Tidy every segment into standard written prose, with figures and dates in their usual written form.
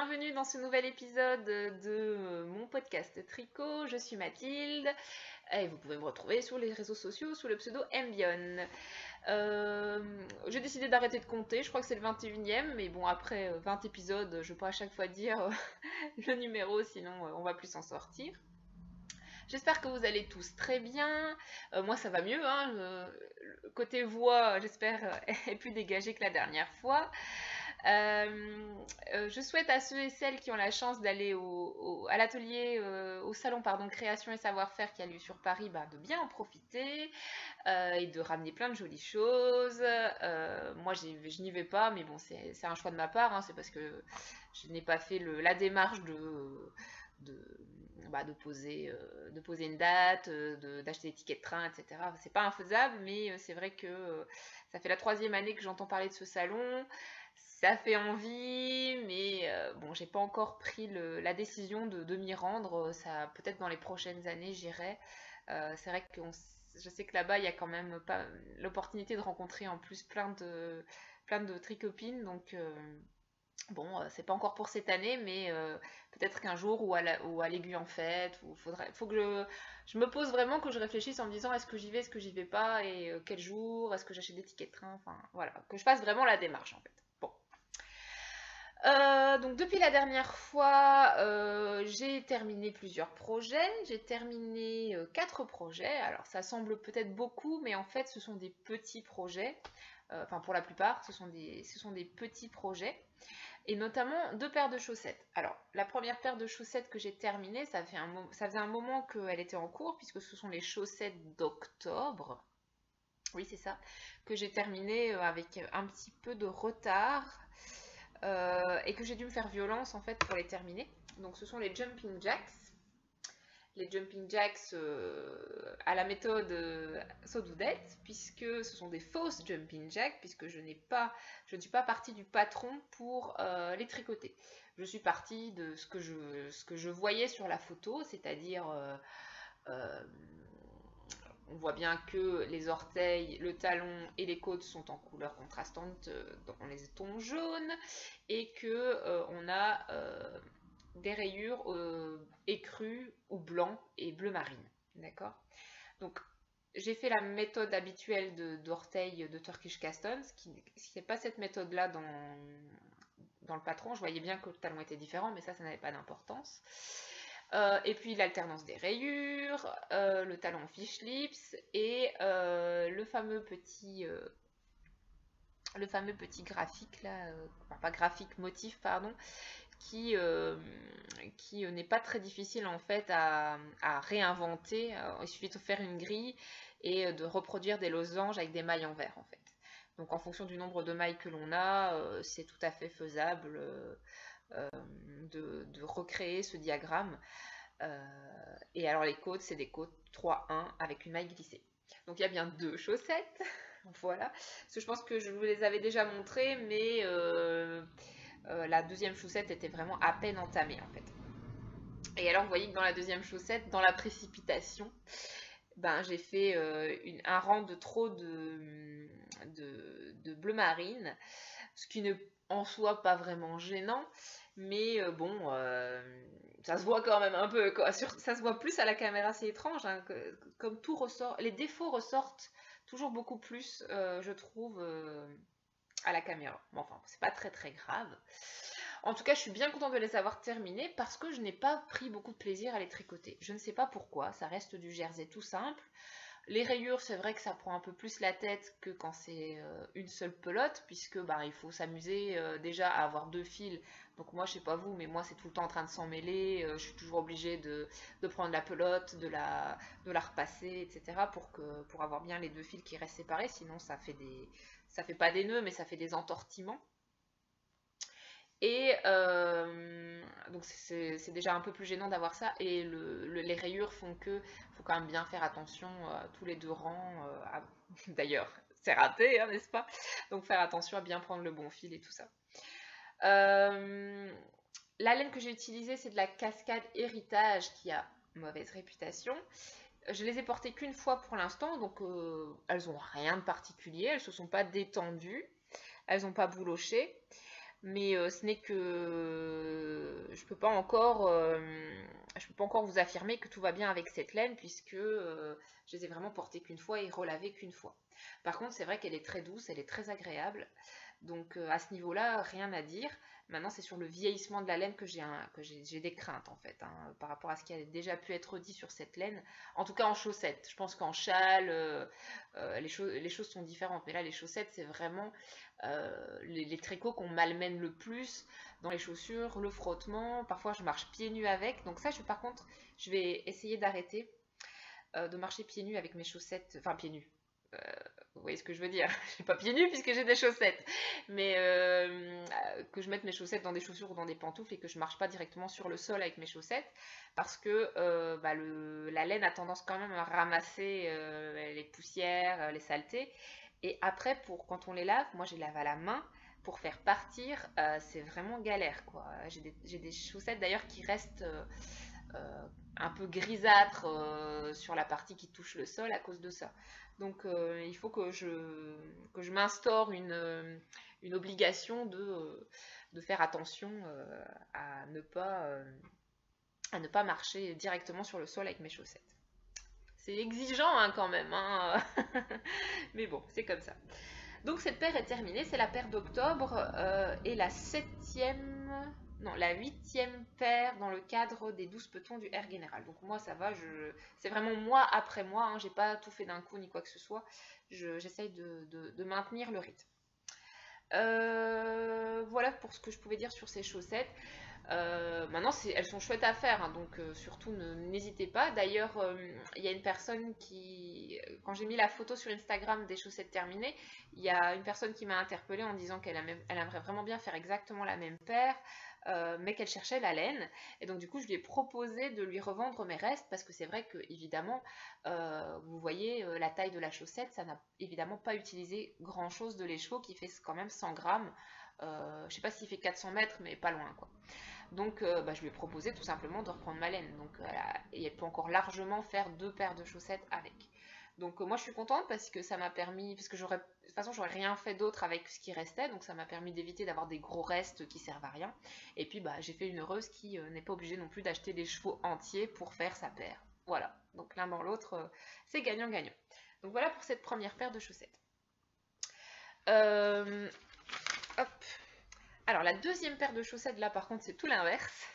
bienvenue dans ce nouvel épisode de mon podcast Tricot. Je suis Mathilde et vous pouvez me retrouver sur les réseaux sociaux sous le pseudo Mbion. J'ai décidé d'arrêter de compter, je crois que c'est le 21e, mais bon, après 20 épisodes, je ne vais pas à chaque fois dire le numéro, sinon on va plus s'en sortir. J'espère que vous allez tous très bien. Moi, ça va mieux. Côté voix, j'espère, est plus dégagé que la dernière fois. Je souhaite à ceux et celles qui ont la chance d'aller à l'atelier, au salon pardon, Création et Savoir-faire qui a lieu sur Paris, de bien en profiter et de ramener plein de jolies choses. Moi, je n'y vais pas, mais bon, c'est un choix de ma part. C'est parce que je n'ai pas fait la démarche de poser une date, d'acheter des tickets de train, etc. C'est pas infaisable, mais c'est vrai que ça fait la 3e année que j'entends parler de ce salon. Ça fait envie, mais bon, j'ai pas encore pris la décision de m'y rendre. Ça, peut-être dans les prochaines années, j'irai. C'est vrai que je sais que là-bas, il y a quand même pas l'opportunité de rencontrer en plus plein de tricopines, donc bon, c'est pas encore pour cette année, mais peut-être qu'un jour ou à l'Aiguille en Fête, faut que je me pose vraiment, que je réfléchisse en me disant est-ce que j'y vais, est-ce que j'y vais pas, et quel jour, est-ce que j'achète des tickets de train, enfin voilà, que je fasse vraiment la démarche en fait. Bon. Donc depuis la dernière fois, j'ai terminé plusieurs projets. J'ai terminé 4 projets. Alors ça semble peut-être beaucoup, mais en fait ce sont des petits projets. Enfin pour la plupart, ce sont des petits projets. Et notamment 2 paires de chaussettes. Alors la première paire de chaussettes que j'ai terminée, ça faisait un moment qu'elle était en cours, puisque ce sont les chaussettes d'octobre. Oui c'est ça, que j'ai terminé avec un petit peu de retard. Et que j'ai dû me faire violence en fait pour les terminer. Donc ce sont les jumping jacks. Les jumping jacks à la méthode Sodoudette, puisque ce sont des fausses jumping jacks, puisque je ne suis pas partie du patron pour les tricoter. Je suis partie de ce que je voyais sur la photo, c'est-à-dire on voit bien que les orteils, le talon et les côtes sont en couleur contrastante dans les tons jaunes et que on a des rayures écrues ou blanc et bleu marine. D'accord. Donc j'ai fait la méthode habituelle d'orteil de Turkish Castons, qui n'est pas cette méthode-là dans le patron. Je voyais bien que le talon était différent, mais ça n'avait pas d'importance. Et puis l'alternance des rayures, le talon en fish lips et le fameux petit graphique là, enfin pas graphique, motif pardon, qui n'est pas très difficile en fait à réinventer. Il suffit de faire une grille et de reproduire des losanges avec des mailles en verre en fait. Donc en fonction du nombre de mailles que l'on a, c'est tout à fait faisable de recréer ce diagramme. Et alors les côtes, c'est des côtes 3-1 avec une maille glissée. Donc il y a bien 2 chaussettes. Voilà. Parce que je pense que je vous les avais déjà montrées, mais la deuxième chaussette était vraiment à peine entamée en fait. Et alors vous voyez que dans la deuxième chaussette, dans la précipitation, j'ai fait un rang de trop de bleu marine, ce qui n'est en soi pas vraiment gênant, mais bon, ça se voit quand même un peu, quoi. Ça se voit plus à la caméra, c'est étrange, comme tout ressort, les défauts ressortent toujours beaucoup plus, je trouve, à la caméra. Bon, enfin, c'est pas très très grave. En tout cas, je suis bien contente de les avoir terminés parce que je n'ai pas pris beaucoup de plaisir à les tricoter. Je ne sais pas pourquoi, ça reste du jersey tout simple. Les rayures, c'est vrai que ça prend un peu plus la tête que quand c'est une seule pelote, puisque il faut s'amuser déjà à avoir 2 fils. Donc moi, je sais pas vous, mais moi, c'est tout le temps en train de s'en mêler. Je suis toujours obligée de prendre la pelote, de la repasser, etc. pour avoir bien les 2 fils qui restent séparés. Sinon, ça fait pas des nœuds, mais ça fait des entortillements. Et donc c'est déjà un peu plus gênant d'avoir ça. Et les rayures font que faut quand même bien faire attention à tous les 2 rangs. D'ailleurs, c'est raté, n'est-ce pas? Donc faire attention à bien prendre le bon fil et tout ça. La laine que j'ai utilisée, c'est de la Cascade Héritage qui a mauvaise réputation. Je les ai portées qu'une fois pour l'instant, donc elles n'ont rien de particulier. Elles ne se sont pas détendues, elles n'ont pas bouloché. mais ce n'est que je peux pas encore vous affirmer que tout va bien avec cette laine puisque je les ai vraiment portées qu'une fois et relavées qu'une fois. Par contre, c'est vrai qu'elle est très douce, elle est très agréable. Donc à ce niveau-là, rien à dire. Maintenant, c'est sur le vieillissement de la laine que j'ai des craintes en fait, hein, par rapport à ce qui a déjà pu être dit sur cette laine. En tout cas en chaussettes. Je pense qu'en châle, les choses sont différentes. Mais là, les chaussettes, c'est vraiment les tricots qu'on malmène le plus dans les chaussures, le frottement. Parfois, je marche pieds nus avec. Donc ça, par contre, je vais essayer d'arrêter de marcher pieds nus avec mes chaussettes, enfin pieds nus. Vous voyez ce que je veux dire? Je suis pas pieds nus puisque j'ai des chaussettes, mais que je mette mes chaussettes dans des chaussures ou dans des pantoufles et que je marche pas directement sur le sol avec mes chaussettes parce que la laine a tendance quand même à ramasser les poussières, les saletés. Et après, quand on les lave, moi je les lave à la main pour faire partir, c'est vraiment galère quoi. J'ai des chaussettes d'ailleurs qui restent un peu grisâtres sur la partie qui touche le sol à cause de ça. Donc il faut que je m'instaure une obligation de faire attention à ne pas marcher directement sur le sol avec mes chaussettes. C'est exigeant hein, quand même, hein. Mais bon, c'est comme ça. Donc cette paire est terminée, c'est la paire d'octobre et la 8e paire dans le cadre des 12 petons du Air Général. Donc moi ça va, c'est vraiment mois après mois, hein, j'ai pas tout fait d'un coup ni quoi que ce soit, j'essaye de maintenir le rythme. Voilà pour ce que je pouvais dire sur ces chaussettes. Maintenant, elles sont chouettes à faire, hein, donc surtout n'hésitez pas. D'ailleurs, il y a une personne quand j'ai mis la photo sur Instagram des chaussettes terminées, il y a une personne qui m'a interpellée en disant qu'elle aimerait vraiment bien faire exactement la même paire, mais qu'elle cherchait la laine. Et donc du coup, je lui ai proposé de lui revendre mes restes parce que c'est vrai que évidemment, vous voyez la taille de la chaussette, ça n'a évidemment pas utilisé grand chose de l'écheveau qui fait quand même 100 grammes. Je sais pas s'il fait 400 mètres, mais pas loin quoi. Donc je lui ai proposé tout simplement de reprendre ma laine. Donc, et elle peut encore largement faire 2 paires de chaussettes avec. Donc moi je suis contente parce que ça m'a permis, parce que de toute façon j'aurais rien fait d'autre avec ce qui restait, donc ça m'a permis d'éviter d'avoir des gros restes qui servent à rien. Et puis j'ai fait une heureuse qui n'est pas obligée non plus d'acheter des chevaux entiers pour faire sa paire. Voilà, donc l'un dans l'autre, c'est gagnant-gagnant. Donc voilà pour cette première paire de chaussettes. Hop. Alors la deuxième paire de chaussettes là par contre c'est tout l'inverse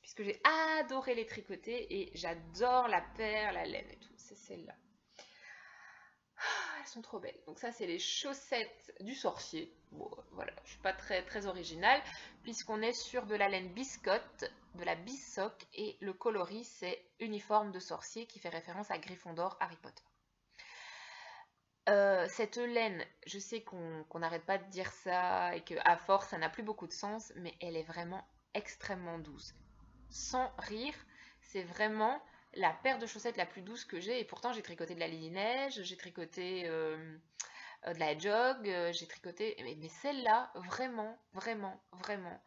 puisque j'ai adoré les tricoter et j'adore la paire, la laine et tout, c'est celle-là. Elles sont trop belles. Donc ça c'est les chaussettes du sorcier. Bon voilà, je suis pas très très originale puisqu'on est sur de la laine biscotte, de la bissoc et le coloris c'est uniforme de sorcier qui fait référence à Gryffondor, Harry Potter. Cette laine, je sais qu'on n'arrête pas de dire ça et qu'à force ça n'a plus beaucoup de sens, mais elle est vraiment extrêmement douce. Sans rire, c'est vraiment la paire de chaussettes la plus douce que j'ai et pourtant j'ai tricoté de la Lily-Neige, j'ai tricoté de la Hedgehog, j'ai tricoté... Mais celle-là, vraiment, vraiment, vraiment,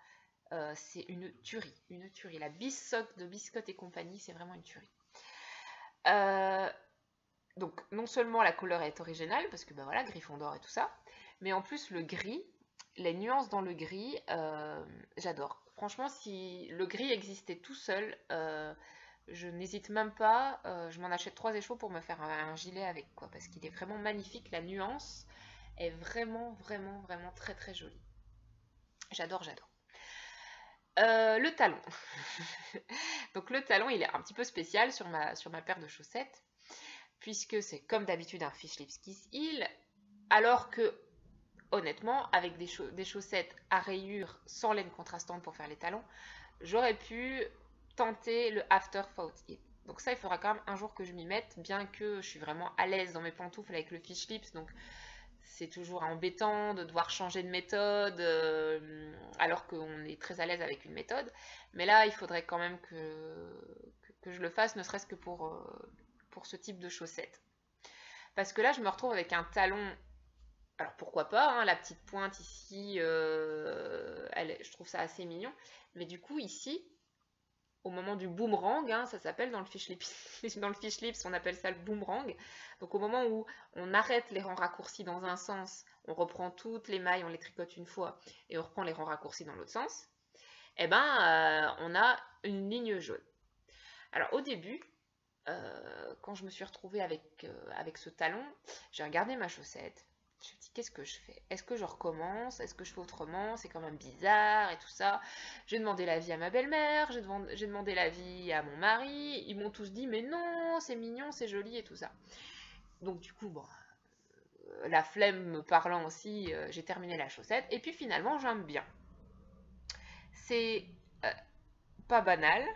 c'est une tuerie, une tuerie. La Bissoc de Biscotte et compagnie, c'est vraiment une tuerie. Donc non seulement la couleur est originale, parce que voilà, Gryffondor et tout ça, mais en plus le gris, les nuances dans le gris, j'adore. Franchement, si le gris existait tout seul, je n'hésite même pas, je m'en achète 3 écheaux pour me faire un gilet avec, quoi, parce qu'il est vraiment magnifique, la nuance est vraiment, vraiment, vraiment très très jolie. J'adore, j'adore. Le talon. Donc le talon, il est un petit peu spécial sur ma paire de chaussettes, puisque c'est comme d'habitude un fish lips kiss heel, alors que honnêtement, avec des chaussettes à rayures sans laine contrastante pour faire les talons, j'aurais pu tenter le after fold heel. Donc ça, il faudra quand même un jour que je m'y mette, bien que je suis vraiment à l'aise dans mes pantoufles avec le fish lips, donc c'est toujours embêtant de devoir changer de méthode, alors qu'on est très à l'aise avec une méthode. Mais là, il faudrait quand même que je le fasse, ne serait-ce que pour ce type de chaussettes. Parce que là, je me retrouve avec un talon, alors pourquoi pas, hein, la petite pointe ici, je trouve ça assez mignon. Mais du coup, ici, au moment du boomerang, hein, ça s'appelle dans le fiche lips, dans le fiche lips, on appelle ça le boomerang. Donc au moment où on arrête les rangs raccourcis dans un sens, on reprend toutes les mailles, on les tricote une fois et on reprend les rangs raccourcis dans l'autre sens, eh ben on a une ligne jaune. Alors au début, quand je me suis retrouvée avec ce talon, j'ai regardé ma chaussette. Je me suis dit, qu'est-ce que je fais? Est-ce que je recommence? Est-ce que je fais autrement? C'est quand même bizarre et tout ça. J'ai demandé l'avis à ma belle-mère, j'ai demandé l'avis à mon mari. Ils m'ont tous dit, mais non, c'est mignon, c'est joli et tout ça. Donc du coup, bon, la flemme me parlant aussi, j'ai terminé la chaussette. Et puis finalement, j'aime bien. C'est euh, pas banal.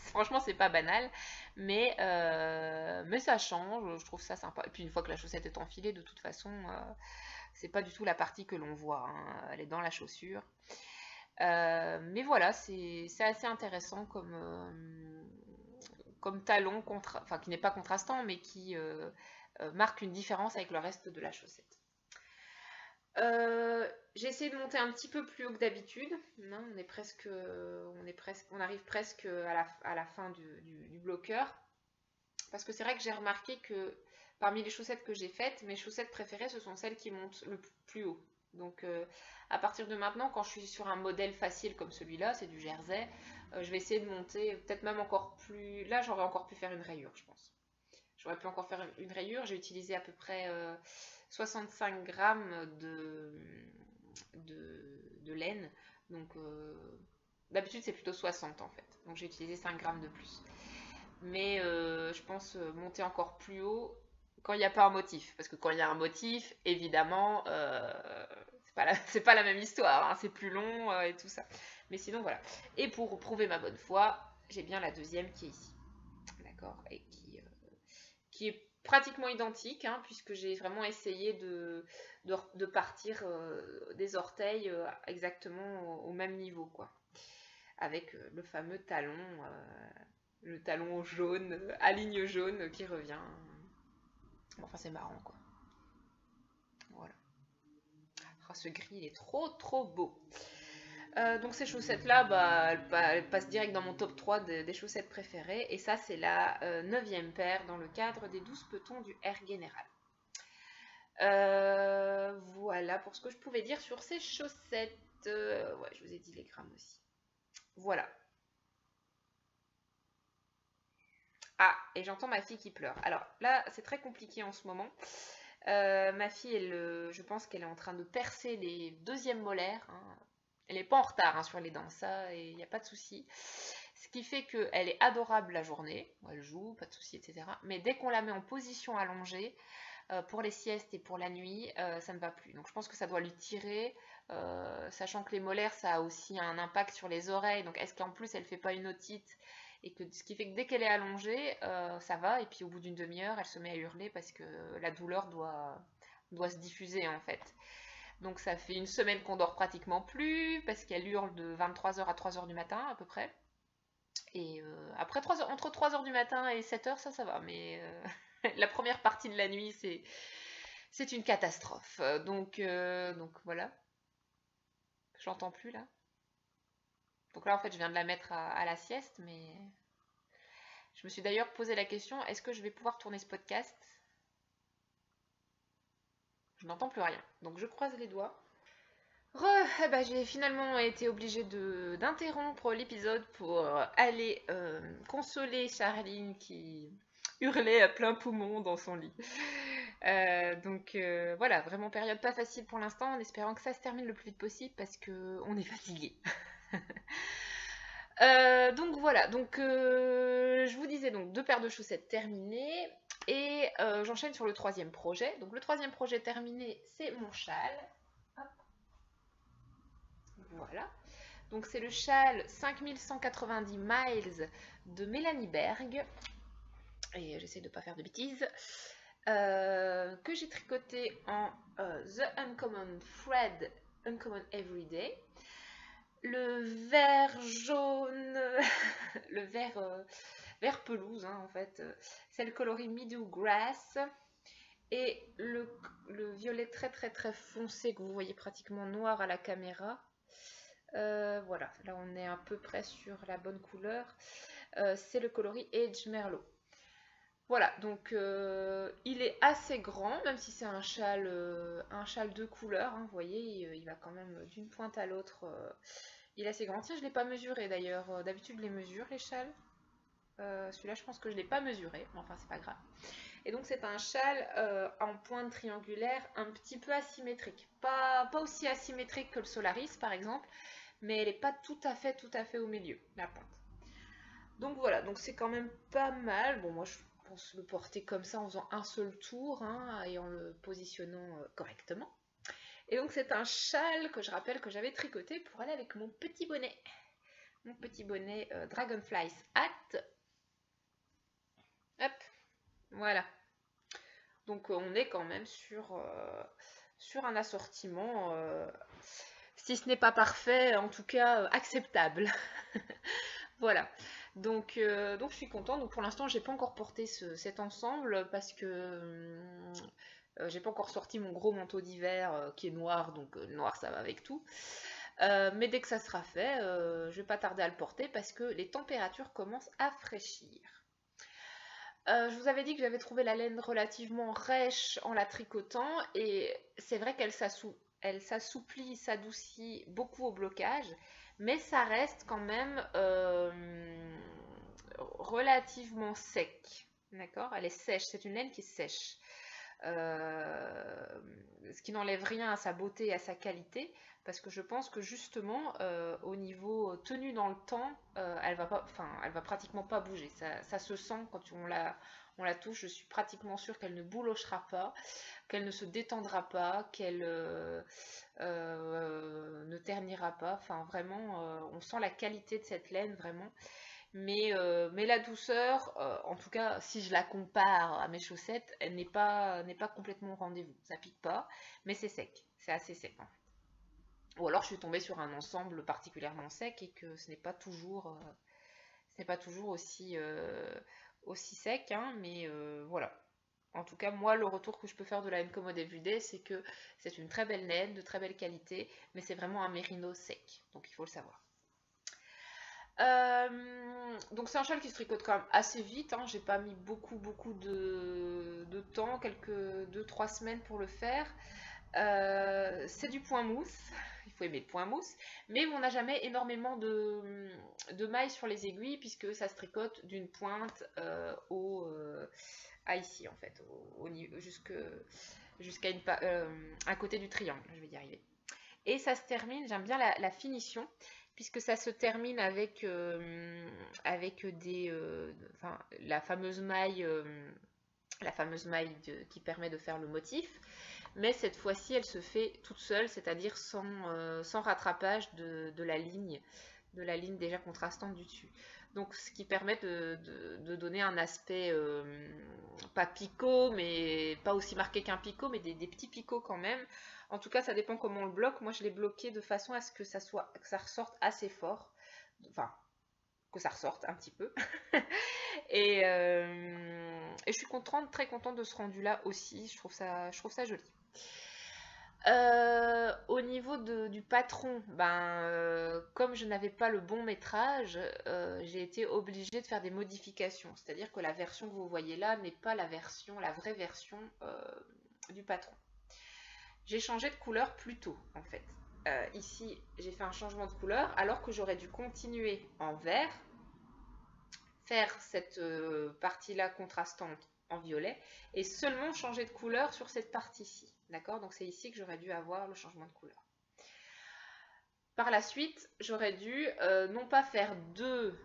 Franchement, c'est pas banal, mais ça change, je trouve ça sympa. Et puis une fois que la chaussette est enfilée, de toute façon, c'est pas du tout la partie que l'on voit, hein. Elle est dans la chaussure. Mais voilà, c'est assez intéressant comme talon, enfin qui n'est pas contrastant, mais qui marque une différence avec le reste de la chaussette. J'ai essayé de monter un petit peu plus haut que d'habitude. On arrive presque à la fin du bloqueur. Parce que c'est vrai que j'ai remarqué que parmi les chaussettes que j'ai faites, mes chaussettes préférées, ce sont celles qui montent le plus haut. Donc à partir de maintenant, quand je suis sur un modèle facile comme celui-là, c'est du jersey, je vais essayer de monter peut-être même encore plus... Là, j'aurais encore pu faire une rayure, je pense. J'aurais pu encore faire une rayure. J'ai utilisé à peu près 65 grammes de laine. Donc d'habitude c'est plutôt 60 en fait. Donc j'ai utilisé 5 grammes de plus. Mais je pense monter encore plus haut quand il n'y a pas un motif. Parce que quand il y a un motif, évidemment, c'est pas la même histoire. Hein, c'est plus long et tout ça. Mais sinon voilà. Et pour prouver ma bonne foi, j'ai bien la deuxième qui est ici. D'accord. Et qui est pratiquement identique, hein, puisque j'ai vraiment essayé de partir des orteils exactement au même niveau, quoi. Avec le fameux talon, le talon jaune, à ligne jaune qui revient. Enfin, c'est marrant, quoi. Voilà. Oh, ce gris, il est trop beau. Donc ces chaussettes-là, bah, elles passent direct dans mon top 3 des chaussettes préférées. Et ça, c'est la 9e paire dans le cadre des 12 petons du Air Général. Voilà pour ce que je pouvais dire sur ces chaussettes. Ouais, je vous ai dit les grammes aussi. Voilà. Ah, et j'entends ma fille qui pleure. Alors là, c'est très compliqué en ce moment. Ma fille, je pense qu'elle est en train de percer les deuxièmes molaires. Hein. Elle n'est pas en retard hein, sur les dents, ça, et il n'y a pas de souci. Ce qui fait qu'elle est adorable la journée. Elle joue, pas de souci, etc. Mais dès qu'on la met en position allongée, pour les siestes et pour la nuit, ça ne va plus. Donc je pense que ça doit lui tirer, sachant que les molaires, ça a aussi un impact sur les oreilles. Donc est-ce qu'en plus elle ne fait pas une otite et que ce qui fait que dès qu'elle est allongée, ça va, et puis au bout d'une demi-heure, elle se met à hurler parce que la douleur doit se diffuser en fait. Donc ça fait une semaine qu'on dort pratiquement plus, parce qu'elle hurle de 23h à 3h du matin à peu près. Et après entre 3h du matin et 7h, ça va, mais la première partie de la nuit, c'est une catastrophe. Donc voilà, je l'entends plus là. Donc là, en fait, je viens de la mettre à la sieste, mais je me suis d'ailleurs posé la question, est-ce que je vais pouvoir tourner ce podcast? Je n'entends plus rien, donc je croise les doigts. Eh ben, j'ai finalement été obligée d'interrompre l'épisode pour aller consoler Charline qui hurlait à plein poumon dans son lit. Donc voilà, vraiment période pas facile pour l'instant, en espérant que ça se termine le plus vite possible parce qu'on est fatigué. Donc voilà, donc je vous disais donc 2 paires de chaussettes terminées et j'enchaîne sur le 3e projet. Donc le 3e projet terminé, c'est mon châle. Hop. Voilà. Donc c'est le châle 5190 miles de Mélanie Berg. Et j'essaie de ne pas faire de bêtises. Que j'ai tricoté en The Uncommon Thread Uncommon Everyday. Le vert jaune, le vert pelouse hein, en fait, c'est le coloris Meadow Grass. Et le violet très foncé que vous voyez pratiquement noir à la caméra, Voilà, là on est à peu près sur la bonne couleur. C'est le coloris Age Merlot. Voilà, donc il est assez grand, même si c'est un châle de couleur, hein, vous voyez, il va quand même d'une pointe à l'autre. Il est assez grand. Tiens, je ne l'ai pas mesuré d'ailleurs. D'habitude, je les mesure, les châles. Celui-là, je pense que je ne l'ai pas mesuré, mais enfin, c'est pas grave. Et donc, c'est un châle en pointe triangulaire un petit peu asymétrique. Pas aussi asymétrique que le Solaris, par exemple, mais elle n'est pas tout à fait au milieu, la pointe. Donc voilà, donc c'est quand même pas mal. Bon, moi je pense le porter comme ça en faisant un seul tour, hein, et en le positionnant correctement. Et donc c'est un châle que je rappelle que j'avais tricoté pour aller avec mon petit bonnet. Mon petit bonnet Dragonfly's Hat. Hop, voilà. Donc on est quand même sur un assortiment, si ce n'est pas parfait, en tout cas acceptable. Voilà. Donc je suis contente. Donc pour l'instant, j'ai pas encore porté cet ensemble parce que j'ai pas encore sorti mon gros manteau d'hiver qui est noir, donc noir ça va avec tout. Mais dès que ça sera fait, je vais pas tarder à le porter parce que les températures commencent à fraîchir. Je vous avais dit que j'avais trouvé la laine relativement rêche en la tricotant et c'est vrai qu'elle s'assouplit, s'adoucit beaucoup au blocage, mais ça reste quand même relativement sec. D'accord? Elle est sèche, c'est une laine qui est sèche. Ce qui n'enlève rien à sa beauté et à sa qualité, parce que je pense que justement, au niveau tenue dans le temps, elle va pratiquement pas bouger. Ça se sent quand on la touche. Je suis pratiquement sûre qu'elle ne boulochera pas, qu'elle ne se détendra pas, qu'elle ne ternira pas. Enfin, vraiment, on sent la qualité de cette laine, vraiment. Mais la douceur, en tout cas, si je la compare à mes chaussettes, elle n'est pas complètement au rendez-vous. Ça pique pas, mais c'est sec. C'est assez sec, en fait. Ou alors je suis tombée sur un ensemble particulièrement sec et que ce n'est pas toujours, aussi sec, hein, mais voilà. En tout cas, moi, le retour que je peux faire de la laine Commode Everyday, c'est que c'est une très belle laine, de très belle qualité, mais c'est vraiment un mérino sec. Donc il faut le savoir. Donc c'est un châle qui se tricote quand même assez vite, hein. J'ai pas mis beaucoup de temps, quelques 2-3 semaines pour le faire. C'est du point mousse, il faut aimer le point mousse, mais on n'a jamais énormément de mailles sur les aiguilles puisque ça se tricote d'une pointe à ici en fait, jusqu'à un côté du triangle, je vais y arriver. Et ça se termine, j'aime bien la finition, puisque ça se termine avec la fameuse maille, qui permet de faire le motif. Mais cette fois-ci, elle se fait toute seule, c'est-à-dire sans rattrapage de la ligne déjà contrastante du dessus. Donc, ce qui permet de donner un aspect pas picot, mais pas aussi marqué qu'un picot, mais des petits picots quand même. En tout cas, ça dépend comment on le bloque. Moi, je l'ai bloqué de façon à ce que ça ressorte assez fort. Enfin, que ça ressorte un petit peu. et je suis très contente de ce rendu-là aussi. Je trouve ça joli. Au niveau du patron, comme je n'avais pas le bon métrage, j'ai été obligée de faire des modifications. C'est-à-dire que la version que vous voyez là n'est pas la vraie version du patron. J'ai changé de couleur plus tôt, en fait. Ici, j'ai fait un changement de couleur, alors que j'aurais dû continuer en vert, faire cette partie-là contrastante en violet, et seulement changer de couleur sur cette partie-ci. D'accord? Donc c'est ici que j'aurais dû avoir le changement de couleur. Par la suite, j'aurais dû non pas faire deux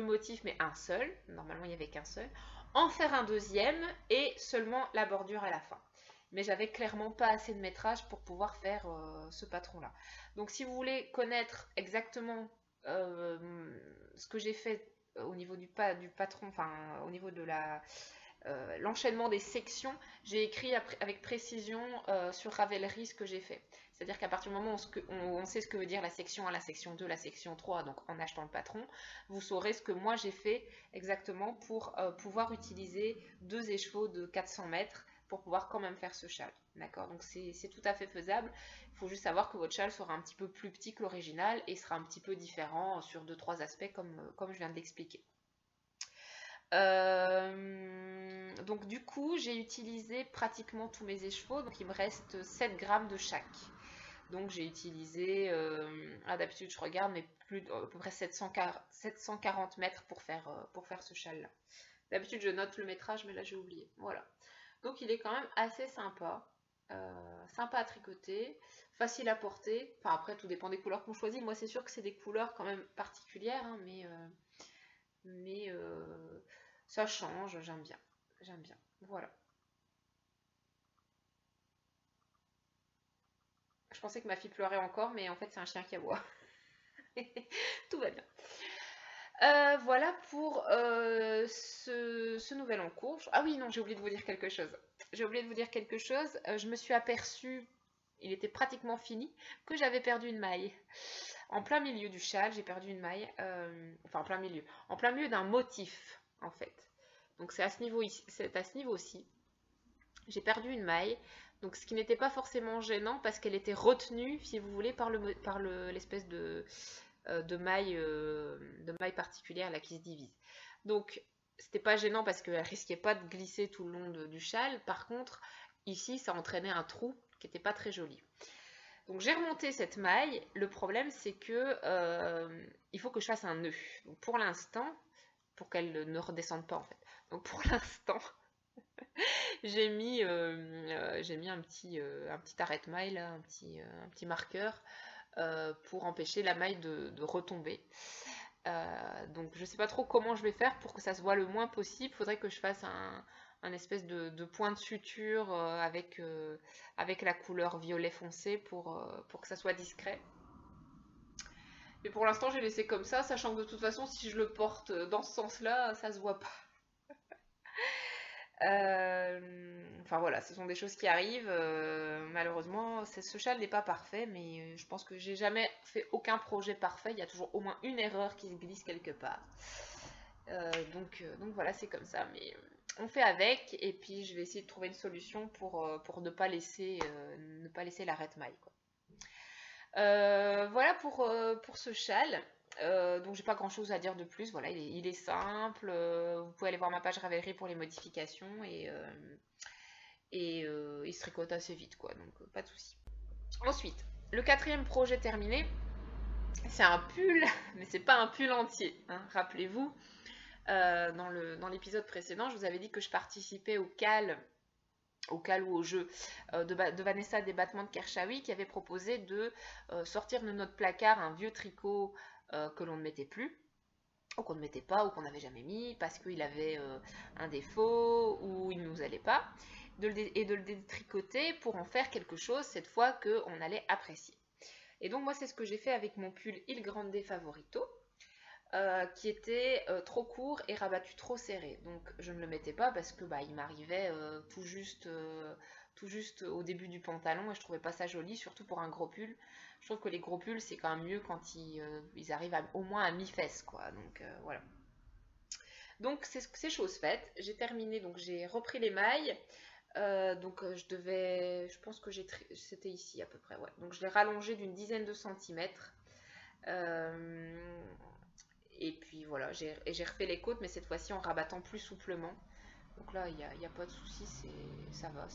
motifs, mais un seul. Normalement, il n'y avait qu'un seul. En faire un deuxième et seulement la bordure à la fin. Mais j'avais clairement pas assez de métrage pour pouvoir faire ce patron-là. Donc si vous voulez connaître exactement ce que j'ai fait au niveau du patron, enfin au niveau de l'enchaînement des sections, j'ai écrit avec précision sur Ravelry ce que j'ai fait. C'est-à-dire qu'à partir du moment où on sait ce que veut dire la section 1, la section 2, la section 3, donc en achetant le patron, vous saurez ce que moi j'ai fait exactement pour pouvoir utiliser deux écheveaux de 400 mètres pour pouvoir quand même faire ce châle. D'accord? Donc c'est tout à fait faisable. Il faut juste savoir que votre châle sera un petit peu plus petit que l'original et sera un petit peu différent sur 2-3 aspects comme je viens de l'expliquer. Donc du coup, j'ai utilisé pratiquement tous mes écheveaux, donc il me reste 7 grammes de chaque. Donc j'ai utilisé, d'habitude je regarde, mais à peu près 740 mètres pour faire ce châle-là. D'habitude je note le métrage, mais là j'ai oublié. Voilà. Donc il est quand même assez sympa. Sympa à tricoter, facile à porter. Enfin après tout dépend des couleurs qu'on choisit. Moi c'est sûr que c'est des couleurs quand même particulières, hein, mais ça change, j'aime bien. J'aime bien. Voilà. Je pensais que ma fille pleurait encore, mais en fait c'est un chien qui aboie. Tout va bien. Voilà pour ce nouvel en cours. Ah oui, non, j'ai oublié de vous dire quelque chose. Je me suis aperçue, il était pratiquement fini, que j'avais perdu une maille. En plein milieu du châle, j'ai perdu une maille. Enfin, en plein milieu d'un motif, en fait. Donc c'est à ce niveau-ci. J'ai perdu une maille. Donc ce qui n'était pas forcément gênant parce qu'elle était retenue, si vous voulez, par l'espèce de maille particulière là qui se divise. Donc c'était pas gênant parce qu'elle risquait pas de glisser tout le long du châle. Par contre, ici, ça entraînait un trou qui n'était pas très joli. Donc j'ai remonté cette maille. Le problème, c'est que il faut que je fasse un nœud. Donc pour l'instant, pour qu'elle ne redescende pas en fait. Donc pour l'instant, j'ai mis un petit arrête-maille, un petit marqueur pour empêcher la maille de retomber. Donc je sais pas trop comment je vais faire pour que ça se voit le moins possible. Il faudrait que je fasse un espèce de point de suture avec la couleur violet foncé pour que ça soit discret. Mais pour l'instant j'ai laissé comme ça, sachant que de toute façon si je le porte dans ce sens-là, ça se voit pas. Enfin voilà, ce sont des choses qui arrivent. Malheureusement, ce châle n'est pas parfait, mais je pense que j'ai jamais fait aucun projet parfait. Il y a toujours au moins une erreur qui se glisse quelque part. Donc voilà, c'est comme ça. Mais on fait avec, et puis je vais essayer de trouver une solution pour ne pas laisser l'arrête-maille, quoi. Voilà pour ce châle. Donc j'ai pas grand chose à dire de plus. Voilà, il est simple. Vous pouvez aller voir ma page Ravelry pour les modifications et il se tricote assez vite, quoi. Donc pas de souci. Ensuite, le quatrième projet terminé, c'est un pull, mais c'est pas un pull entier, hein. Rappelez-vous, dans l'épisode précédent, je vous avais dit que je participais au CAL ou au jeu de Vanessa des Battements de Kershawi qui avait proposé de sortir de notre placard un vieux tricot que l'on ne mettait plus, ou qu'on ne mettait pas, ou qu'on n'avait jamais mis, parce qu'il avait un défaut, ou il ne nous allait pas, et de le détricoter pour en faire quelque chose, cette fois qu'on allait apprécier. Et donc moi c'est ce que j'ai fait avec mon pull Il Grande Favorito, qui était trop court et rabattu trop serré. Donc je ne le mettais pas parce que il m'arrivait tout juste au début du pantalon et je trouvais pas ça joli, surtout pour un gros pull. Je trouve que les gros pulls c'est quand même mieux quand ils arrivent au moins à mi-fesse, quoi. Donc voilà. Donc c'est chose faite. J'ai terminé, donc j'ai repris les mailles. Je pense que c'était ici à peu près, ouais. Donc je l'ai rallongé d'une dizaine de centimètres. Et puis voilà, j'ai refait les côtes, mais cette fois-ci en rabattant plus souplement. Donc là, il n'y a pas de souci, ça va,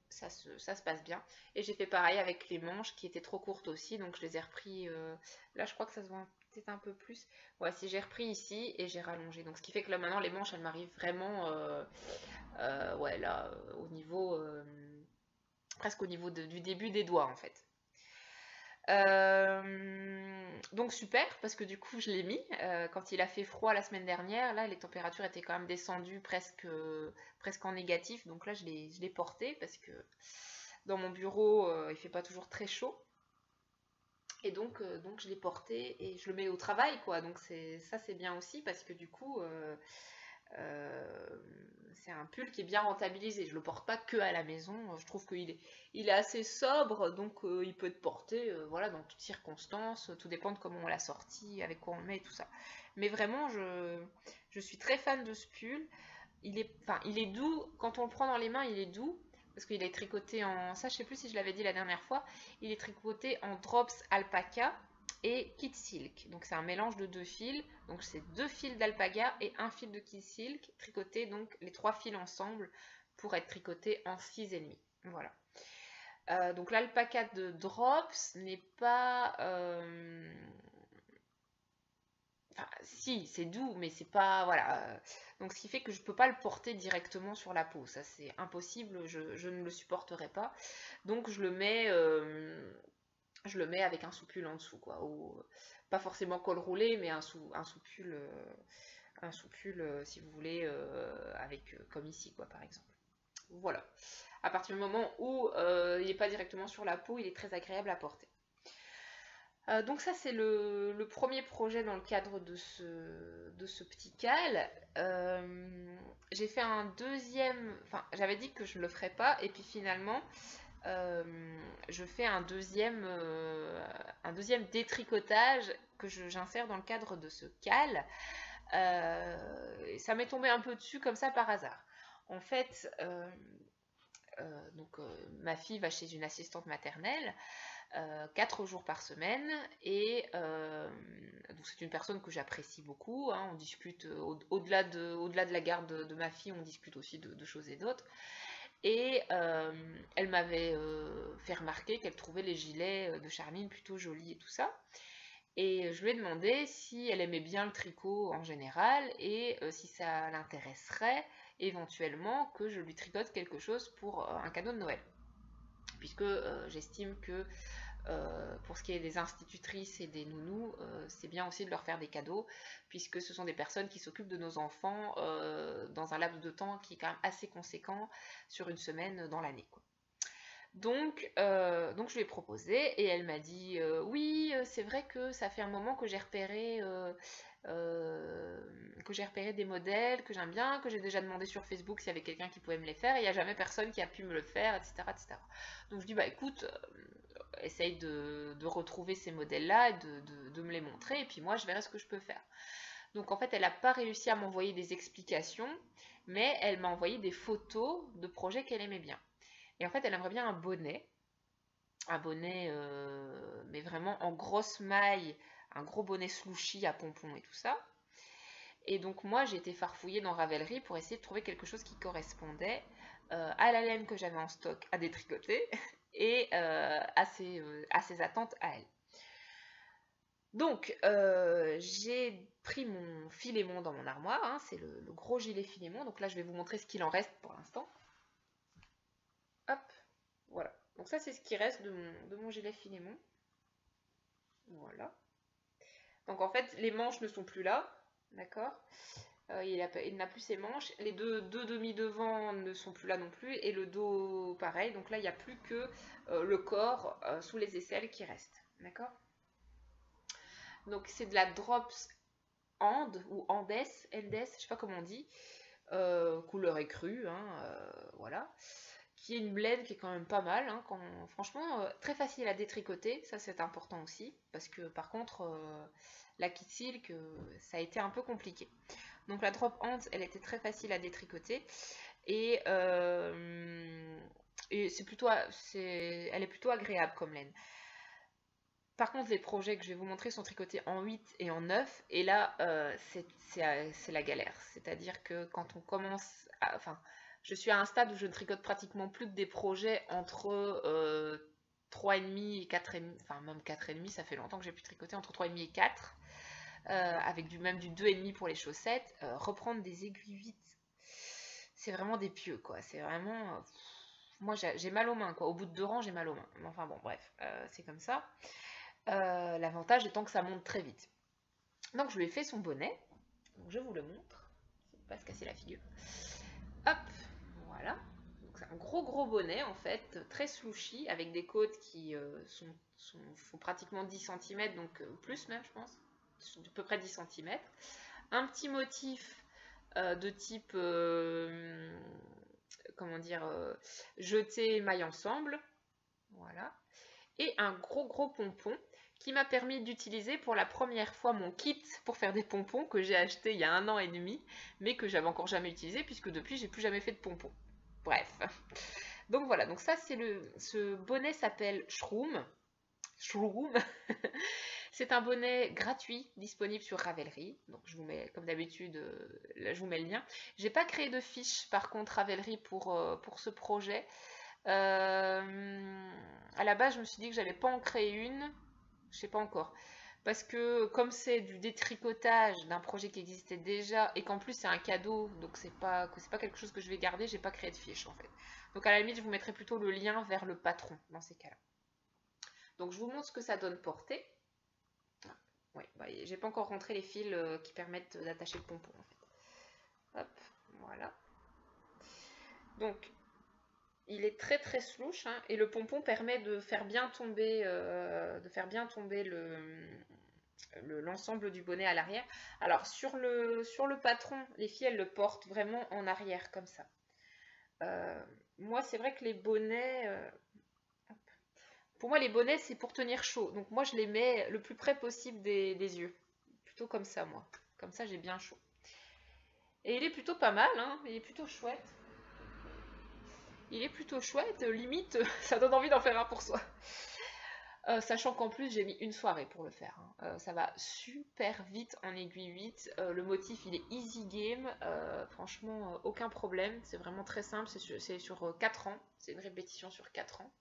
ça se passe bien. Et j'ai fait pareil avec les manches qui étaient trop courtes aussi, donc je les ai repris. Là, je crois que ça se voit peut-être un peu plus. Ouais, si j'ai repris ici et j'ai rallongé. Donc ce qui fait que là maintenant, les manches, elles m'arrivent vraiment, ouais, là, au niveau, presque au niveau du début des doigts en fait. Donc super, parce que du coup je l'ai mis quand il a fait froid la semaine dernière. Là les températures étaient quand même descendues presque en négatif, donc là je l'ai porté parce que dans mon bureau il fait pas toujours très chaud, et donc je l'ai porté et je le mets au travail, quoi. Donc ça c'est bien aussi parce que du coup c'est un pull qui est bien rentabilisé. Je le porte pas que à la maison. Je trouve qu'il est assez sobre, donc il peut être porté voilà, dans toutes circonstances. Tout dépend de comment on l'a sorti, avec quoi on le met et tout ça. Mais vraiment, je suis très fan de ce pull. enfin, il est doux, quand on le prend dans les mains, il est doux, parce qu'il est tricoté en, ça je sais plus si je l'avais dit la dernière fois, il est tricoté en drops alpaca et kid silk. Donc c'est un mélange de 2 fils, donc c'est 2 fils d'alpaga et un fil de kid silk, tricoté donc les 3 fils ensemble pour être tricoté en 6,5. Voilà. Donc l'alpaca de drops n'est pas... Enfin, si, c'est doux, mais c'est pas... Voilà. Donc ce qui fait que je peux pas le porter directement sur la peau. Ça, c'est impossible, je ne le supporterai pas. Donc je le mets avec un sous-pull en dessous, quoi. Ou, pas forcément col roulé, mais un sous-pull, si vous voulez, avec, comme ici, quoi, par exemple. Voilà. À partir du moment où il n'est pas directement sur la peau, il est très agréable à porter. Donc ça c'est le premier projet dans le cadre de ce petit cal. J'ai fait un deuxième, enfin j'avais dit que je ne le ferais pas et puis finalement je fais un deuxième détricotage que j'insère dans le cadre de ce cal. Ça m'est tombé un peu dessus comme ça par hasard. En fait, ma fille va chez une assistante maternelle 4 jours par semaine et donc c'est une personne que j'apprécie beaucoup, hein, on discute au-delà de la garde de ma fille, on discute aussi de choses et d'autres. Et elle m'avait fait remarquer qu'elle trouvait les gilets de Charline plutôt jolis et tout ça. Et je lui ai demandé si elle aimait bien le tricot en général et si ça l'intéresserait éventuellement que je lui tricote quelque chose pour un cadeau de Noël. Puisque j'estime que pour ce qui est des institutrices et des nounous, c'est bien aussi de leur faire des cadeaux, puisque ce sont des personnes qui s'occupent de nos enfants dans un laps de temps qui est quand même assez conséquent sur une semaine dans l'année, quoi. Donc je lui ai proposé et elle m'a dit oui, c'est vrai que ça fait un moment que j'ai repéré des modèles que j'aime bien, que j'ai déjà demandé sur Facebook s'il y avait quelqu'un qui pouvait me les faire et il n'y a jamais personne qui a pu me le faire, etc. etc. Donc je dis bah écoute, essaye de retrouver ces modèles-là et de me les montrer et puis moi je verrai ce que je peux faire. Donc en fait elle n'a pas réussi à m'envoyer des explications, mais elle m'a envoyé des photos de projets qu'elle aimait bien. Et en fait, elle aimerait bien un bonnet, mais vraiment en grosse maille, un gros bonnet slouchy à pompons et tout ça. Et donc moi, j'ai été farfouillée dans Ravelry pour essayer de trouver quelque chose qui correspondait à la laine que j'avais en stock à détricoter et à ses attentes à elle. Donc, j'ai pris mon Filémon dans mon armoire, hein, c'est le gros gilet Filémon. Donc là, je vais vous montrer ce qu'il en reste pour l'instant. Hop, voilà. Donc ça, c'est ce qui reste de mon gilet Filémon. Voilà. Donc en fait, les manches ne sont plus là, d'accord. Il n'a plus ses manches. Les deux demi-devants ne sont plus là non plus. Et le dos, pareil. Donc là, il n'y a plus que le corps sous les aisselles qui reste, d'accord. Donc c'est de la Drops And ou Andes, je sais pas comment on dit. Couleur écrue, hein, voilà. Qui est une blend qui est quand même pas mal, hein, franchement très facile à détricoter, ça c'est important aussi, parce que par contre la kit silk ça a été un peu compliqué. Donc la drop hand elle était très facile à détricoter et elle est plutôt agréable comme laine. Par contre, les projets que je vais vous montrer sont tricotés en 8 et en 9. Et là, c'est la galère. C'est-à-dire que quand on commence enfin, je suis à un stade où je ne tricote pratiquement plus que des projets entre 3,5 et 4,5. Enfin, même 4,5, ça fait longtemps que j'ai pu tricoter entre 3,5 et 4. Avec même du 2,5 pour les chaussettes. Reprendre des aiguilles 8, c'est vraiment des pieux, quoi. C'est vraiment... moi, j'ai mal aux mains, quoi. Au bout de 2 rangs, j'ai mal aux mains. Enfin bon, bref, c'est comme ça. L'avantage étant que ça monte très vite. Donc je lui ai fait son bonnet. Donc je vous le montre. Il ne faut pas se casser la figure. Hop, voilà. Donc c'est un gros bonnet en fait, très slouchy, avec des côtes qui font pratiquement 10 cm, donc plus même je pense, à peu près 10 cm. Un petit motif de type, comment dire, jeté maille ensemble. Voilà. Et un gros pompon qui m'a permis d'utiliser pour la première fois mon kit pour faire des pompons que j'ai acheté il y a 1 an et demi, mais que j'avais encore jamais utilisé puisque depuis j'ai plus jamais fait de pompons. Bref. Donc voilà, donc ça c'est ce bonnet s'appelle Shroom. Shroom. C'est un bonnet gratuit disponible sur Ravelry. Donc je vous mets, comme d'habitude, là je vous mets le lien. J'ai pas créé de fiche par contre Ravelry pour ce projet. À la base, je me suis dit que j'allais pas en créer une. Je sais pas encore. Parce que comme c'est du détricotage d'un projet qui existait déjà et qu'en plus c'est un cadeau, donc c'est pas quelque chose que je vais garder, j'ai pas créé de fiche en fait. Donc à la limite, je vous mettrai plutôt le lien vers le patron dans ces cas-là. Donc je vous montre ce que ça donne portée. Ouais, bah, j'ai pas encore rentré les fils qui permettent d'attacher le pompon en fait. Hop, voilà. Donc, il est très très slouche hein, et le pompon permet de faire bien tomber, l'ensemble du bonnet à l'arrière. Alors sur le patron, les filles elles le portent vraiment en arrière comme ça. Moi c'est vrai que les bonnets, pour moi les bonnets c'est pour tenir chaud. Donc moi je les mets le plus près possible des yeux. Plutôt comme ça moi. Comme ça j'ai bien chaud. Et il est plutôt pas mal, hein, il est plutôt chouette. Il est plutôt chouette, limite ça donne envie d'en faire un pour soi. Sachant qu'en plus j'ai mis une soirée pour le faire. Hein. Ça va super vite en aiguille 8. Le motif il est easy game. Franchement aucun problème. C'est vraiment très simple. C'est sur 4 ans. C'est une répétition sur 4 ans.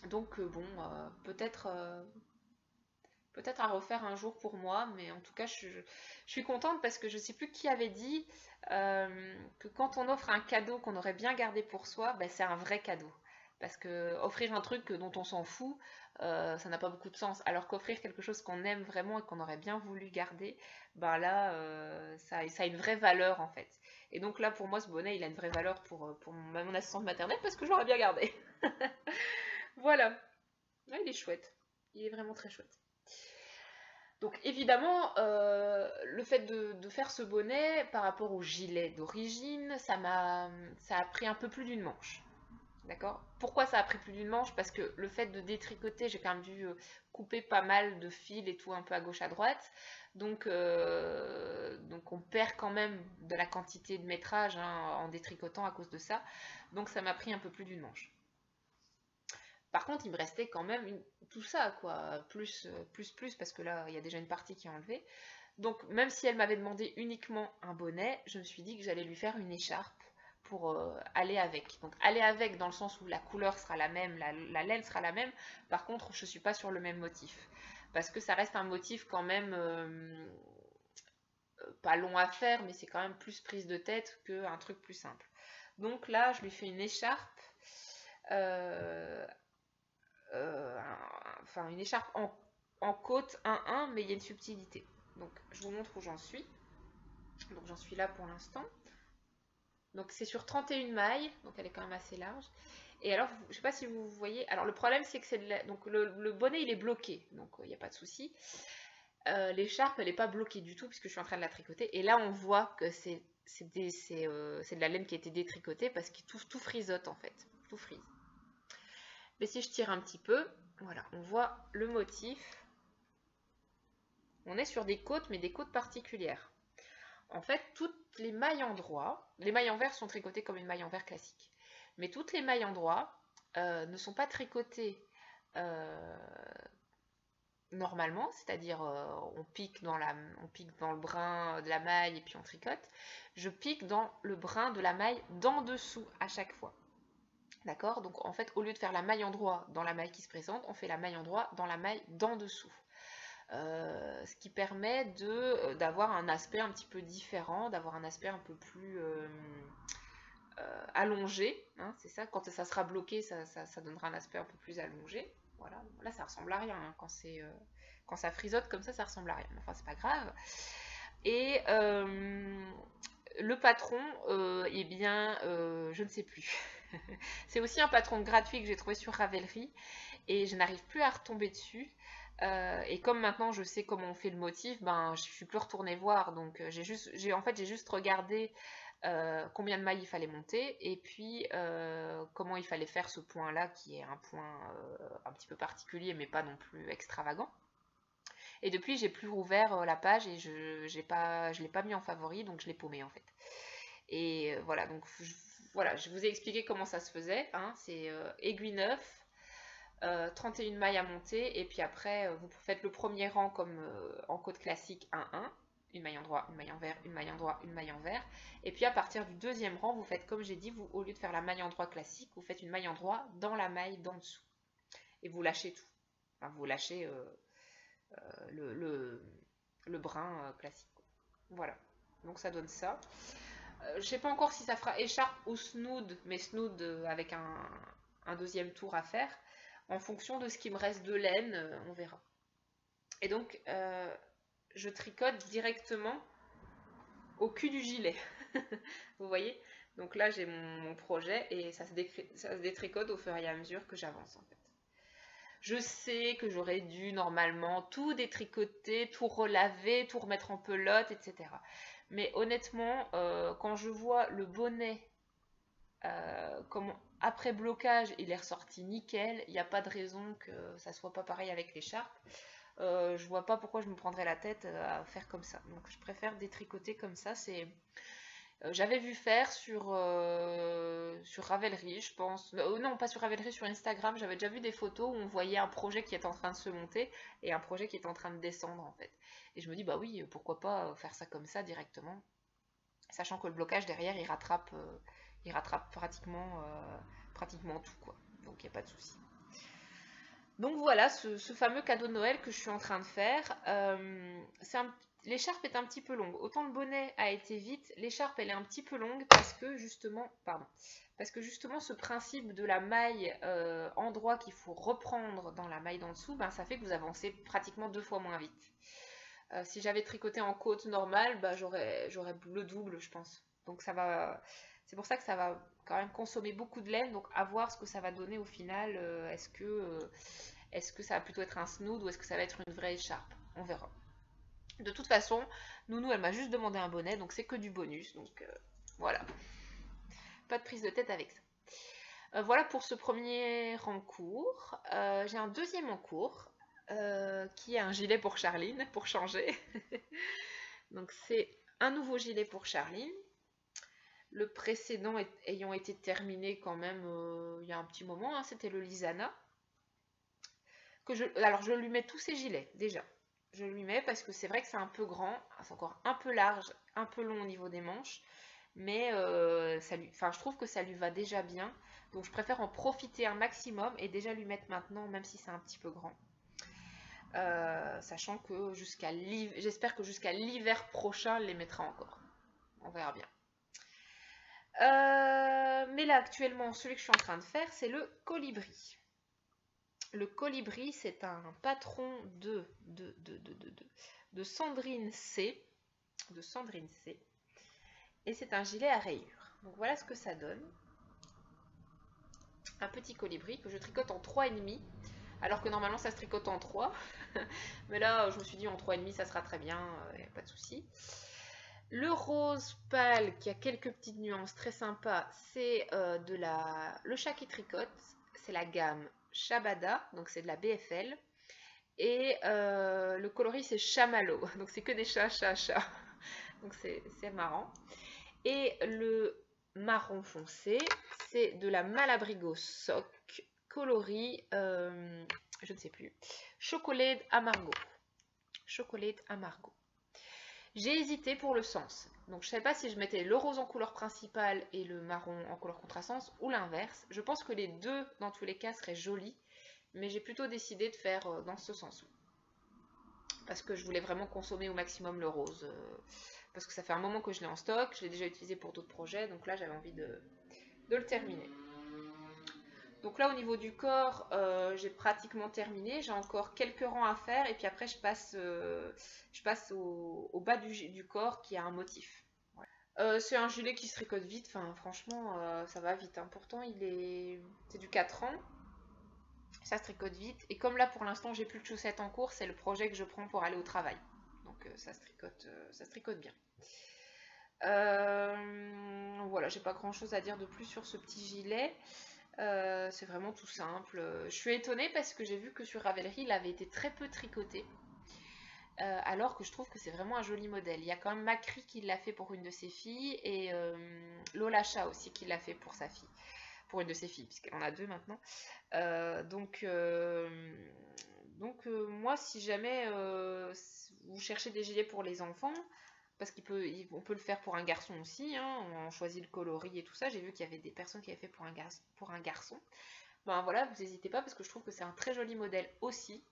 Donc bon, peut-être à refaire un jour pour moi. Mais en tout cas je suis contente parce que je sais plus qui avait dit que quand on offre un cadeau qu'on aurait bien gardé pour soi, ben, c'est un vrai cadeau. Parce que offrir un truc dont on s'en fout, ça n'a pas beaucoup de sens. Alors qu'offrir quelque chose qu'on aime vraiment et qu'on aurait bien voulu garder, ben là, ça a une vraie valeur en fait. Et donc là, pour moi, ce bonnet, il a une vraie valeur pour mon assistante maternelle parce que je l'aurais bien gardé. Voilà. Ouais, il est chouette. Il est vraiment très chouette. Donc évidemment, le fait de faire ce bonnet par rapport au gilet d'origine, ça a pris un peu plus d'une manche. D'accord? Pourquoi ça a pris plus d'une manche? Parce que le fait de détricoter, j'ai quand même dû couper pas mal de fils et tout un peu à gauche à droite. Donc on perd quand même de la quantité de métrage hein, en détricotant à cause de ça. Donc ça m'a pris un peu plus d'une manche. Par contre, il me restait quand même tout ça, quoi. Plus, parce que là, il y a déjà une partie qui est enlevée. Donc même si elle m'avait demandé uniquement un bonnet, je me suis dit que j'allais lui faire une écharpe pour aller avec. Donc aller avec dans le sens où la couleur sera la même, la laine sera la même. Par contre, je ne suis pas sur le même motif. Parce que ça reste un motif quand même pas long à faire, mais c'est quand même plus prise de tête qu'un truc plus simple. Donc là, je lui fais une écharpe. Enfin, une écharpe en côte 1-1, mais il y a une subtilité. Donc je vous montre où j'en suis. Donc j'en suis là pour l'instant. Donc c'est sur 31 mailles, donc elle est quand même assez large. Et alors, je ne sais pas si vous voyez, alors le problème c'est que c'est donc le bonnet il est bloqué, donc il n'y a pas de souci. L'écharpe elle n'est pas bloquée du tout puisque je suis en train de la tricoter. Et là on voit que c'est de la laine qui a été détricotée parce que tout frisote en fait, tout frise. Mais si je tire un petit peu, voilà, on voit le motif. On est sur des côtes, mais des côtes particulières. En fait, toutes les mailles endroit, les mailles envers sont tricotées comme une maille envers classique. Mais toutes les mailles endroit ne sont pas tricotées normalement, c'est-à-dire on pique dans le brin de la maille et puis on tricote. Je pique dans le brin de la maille d'en dessous à chaque fois. D'accord? Donc en fait, au lieu de faire la maille endroit dans la maille qui se présente, on fait la maille endroit dans la maille d'en dessous. Ce qui permet d'avoir un aspect un petit peu différent, d'avoir un aspect un peu plus allongé. Hein, c'est ça, quand ça sera bloqué, ça donnera un aspect un peu plus allongé. Voilà. Là, ça ressemble à rien. Hein, quand ça frisote comme ça ressemble à rien. Enfin, c'est pas grave. Et le patron, eh bien, je ne sais plus. C'est aussi un patron gratuit que j'ai trouvé sur Ravelry et je n'arrive plus à retomber dessus. Et comme maintenant je sais comment on fait le motif, ben je suis plus retournée voir. Donc en fait j'ai juste regardé combien de mailles il fallait monter et puis comment il fallait faire ce point là qui est un point un petit peu particulier mais pas non plus extravagant. Et depuis j'ai plus rouvert la page et je l'ai pas mis en favori, donc je l'ai paumé en fait. Et voilà, donc voilà, je vous ai expliqué comment ça se faisait, hein. C'est aiguille 9, 31 mailles à monter, et puis après vous faites le premier rang comme en côte classique 1-1, une maille en droit, une maille en vert, une maille en droit, une maille en vert, et puis à partir du deuxième rang, vous faites comme j'ai dit, vous, au lieu de faire la maille en droit classique, vous faites une maille en droit dans la maille d'en dessous, et vous lâchez tout, enfin, vous lâchez le brin classique. Voilà, donc ça donne ça. Je sais pas encore si ça fera écharpe ou snood, mais snood avec un deuxième tour à faire. En fonction de ce qui me reste de laine, on verra. Et donc, je tricote directement au cul du gilet. Vous voyez? Donc là, j'ai mon projet et ça se détricote au fur et à mesure que j'avance en fait. Je sais que j'aurais dû normalement tout détricoter, tout relaver, tout remettre en pelote, etc. Mais honnêtement, quand je vois le bonnet, après blocage, il est ressorti nickel, il n'y a pas de raison que ça soit pas pareil avec l'écharpe. Je vois pas pourquoi je me prendrais la tête à faire comme ça. Donc je préfère détricoter comme ça. J'avais vu faire sur Ravelry, je pense. Non, pas sur Ravelry, sur Instagram. J'avais déjà vu des photos où on voyait un projet qui est en train de se monter et un projet qui est en train de descendre en fait. Et je me dis, bah oui, pourquoi pas faire ça comme ça directement, sachant que le blocage derrière, il rattrape pratiquement tout, quoi. Donc il n'y a pas de souci. Donc voilà, ce fameux cadeau de Noël que je suis en train de faire. L'écharpe est un petit peu longue. Autant le bonnet a été vite, l'écharpe elle est un petit peu longue parce que justement, ce principe de la maille endroit qu'il faut reprendre dans la maille d'en dessous, ben, ça fait que vous avancez pratiquement 2 fois moins vite. Si j'avais tricoté en côte normale, bah, j'aurais le double, je pense. Donc c'est pour ça que ça va quand même consommer beaucoup de laine. Donc à voir ce que ça va donner au final. Est-ce que ça va plutôt être un snood ou est-ce que ça va être une vraie écharpe? On verra. De toute façon, Nounou, elle m'a juste demandé un bonnet, donc c'est que du bonus. Donc voilà, pas de prise de tête avec ça. Voilà pour ce premier en cours. J'ai un deuxième en cours qui est un gilet pour Charline, pour changer. Donc c'est un nouveau gilet pour Charline. Le précédent ayant été terminé quand même il y a un petit moment, hein, c'était le Lisana. Alors je lui mets tous ces gilets déjà. Je lui mets parce que c'est vrai que c'est un peu grand, c'est encore un peu large, un peu long au niveau des manches, mais je trouve que ça lui va déjà bien. Donc je préfère en profiter un maximum et déjà lui mettre maintenant, même si c'est un petit peu grand. Sachant que j'espère que jusqu'à l'hiver prochain, elle les mettra encore. On verra bien. Mais là actuellement, celui que je suis en train de faire, c'est le colibri. Le colibri, c'est un patron de Sandrine C. Et c'est un gilet à rayures. Donc voilà ce que ça donne. Un petit colibri que je tricote en 3,5. Alors que normalement ça se tricote en 3. Mais là, je me suis dit en 3,5 ça sera très bien, pas de souci. Le rose pâle qui a quelques petites nuances très sympas, c'est le chat qui tricote. C'est la gamme Shabada, donc c'est de la BFL. Et le coloris c'est chamallow, donc c'est que des chats. Donc c'est marrant. Et le marron foncé, c'est de la Malabrigo Sock, coloris, je ne sais plus, chocolat amargo. J'ai hésité pour le sens. Donc je ne savais pas si je mettais le rose en couleur principale et le marron en couleur contrasens ou l'inverse. Je pense que les deux, dans tous les cas, seraient jolis. Mais j'ai plutôt décidé de faire dans ce sens. Parce que je voulais vraiment consommer au maximum le rose. Parce que ça fait un moment que je l'ai en stock. Je l'ai déjà utilisé pour d'autres projets. Donc là, j'avais envie de le terminer. Donc là, au niveau du corps, j'ai pratiquement terminé. J'ai encore quelques rangs à faire. Et puis après, je passe au bas du corps qui a un motif. C'est un gilet qui se tricote vite. Enfin, franchement, ça va vite. Hein. Pourtant, c'est du 4 ans. Ça se tricote vite. Et comme là, pour l'instant, j'ai plus de chaussettes en cours, c'est le projet que je prends pour aller au travail. Donc ça se tricote bien. Voilà, j'ai pas grand chose à dire de plus sur ce petit gilet. C'est vraiment tout simple. Je suis étonnée parce que j'ai vu que sur Ravelry, il avait été très peu tricoté. Alors que je trouve que c'est vraiment un joli modèle. Il y a quand même Macri qui l'a fait pour une de ses filles et Lola Chat aussi qui l'a fait pour sa fille. Pour une de ses filles, puisqu'elle en a deux maintenant. Moi, si jamais vous cherchez des gilets pour les enfants, parce on peut le faire pour un garçon aussi, hein, on choisit le coloris et tout ça. J'ai vu qu'il y avait des personnes qui avaient fait pour un garçon. Ben voilà, vous n'hésitez pas parce que je trouve que c'est un très joli modèle aussi.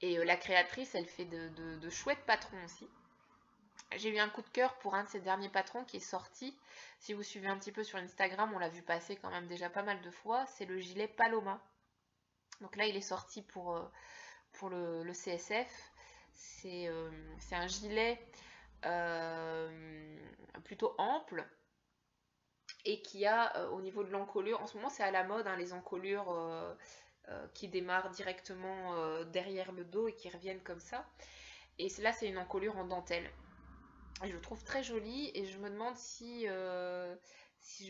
Et la créatrice, elle fait de chouettes patrons aussi. J'ai eu un coup de cœur pour un de ses derniers patrons qui est sorti. Si vous suivez un petit peu sur Instagram, on l'a vu passer quand même déjà pas mal de fois. C'est le gilet Paloma. Donc là, il est sorti pour le CSF. C'est un gilet plutôt ample et qui a au niveau de l'encolure, en ce moment c'est à la mode, hein, les encolures qui démarrent directement derrière le dos et qui reviennent comme ça. Et là, c'est une encolure en dentelle. Et je le trouve très joli et je me demande si je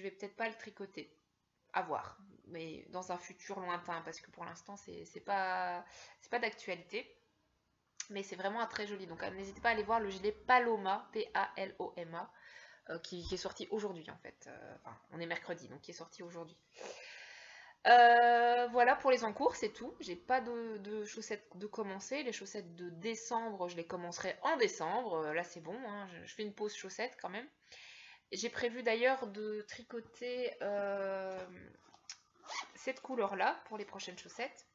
vais peut-être pas le tricoter. À voir, mais dans un futur lointain, parce que pour l'instant, c'est pas d'actualité. Mais c'est vraiment un très joli. Donc n'hésitez pas à aller voir le gilet Paloma, Paloma, qui est sorti aujourd'hui en fait. Enfin, on est mercredi, donc qui est sorti aujourd'hui. Voilà pour les encours, c'est tout. J'ai pas de chaussettes de commencer. Les chaussettes de décembre, je les commencerai en décembre. Là, c'est bon, hein, je fais une pause chaussettes quand même. J'ai prévu d'ailleurs de tricoter cette couleur-là pour les prochaines chaussettes.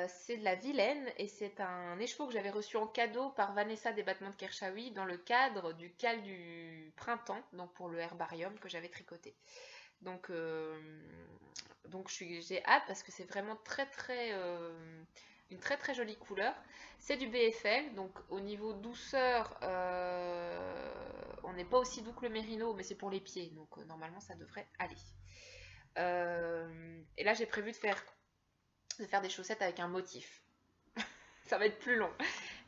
C'est de la Vilaine et c'est un écheveau que j'avais reçu en cadeau par Vanessa des Battements de Kershawi dans le cadre du cal du printemps, donc pour le herbarium que j'avais tricoté. Donc j'ai hâte parce que c'est vraiment une très très jolie couleur. C'est du BFL, donc au niveau douceur, on n'est pas aussi doux que le Mérino, mais c'est pour les pieds, donc normalement ça devrait aller. Et là j'ai prévu de faire des chaussettes avec un motif. Ça va être plus long.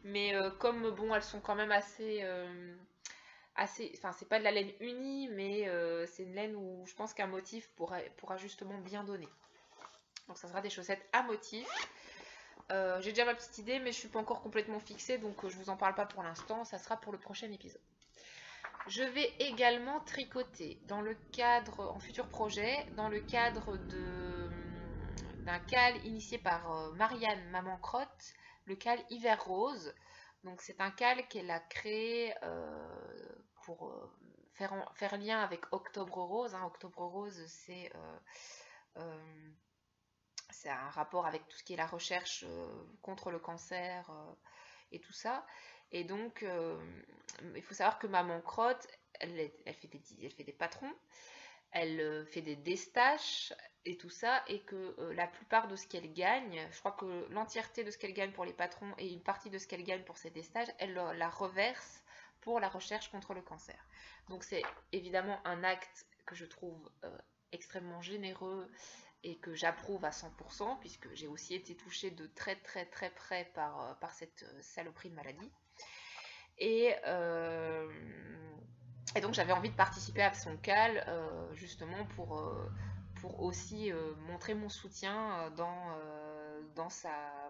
Mais comme bon, elles sont quand même assez. Enfin, c'est pas de la laine unie, mais c'est une laine où je pense qu'un motif pourra justement bien donner. Donc ça sera des chaussettes à motif. J'ai déjà ma petite idée, mais je suis pas encore complètement fixée, donc je vous en parle pas pour l'instant. Ça sera pour le prochain épisode. Je vais également tricoter dans le cadre, en futur projet, dans le cadre d'un cal initié par Marianne Maman Crotte, le cal Hiver Rose. Donc c'est un cal qu'elle a créé pour faire lien avec Octobre Rose. Hein. Octobre Rose, c'est un rapport avec tout ce qui est la recherche contre le cancer et tout ça. Et donc, il faut savoir que Maman Crotte, elle fait des patrons, elle fait des destaches et tout ça, et que la plupart de ce qu'elle gagne, je crois que l'entièreté de ce qu'elle gagne pour les patrons et une partie de ce qu'elle gagne pour ses destages, elle la reverse pour la recherche contre le cancer. Donc c'est évidemment un acte que je trouve extrêmement généreux et que j'approuve à 100%, puisque j'ai aussi été touchée de très très très près par cette saloperie de maladie. Et donc j'avais envie de participer à son cal, justement pour aussi montrer mon soutien dans sa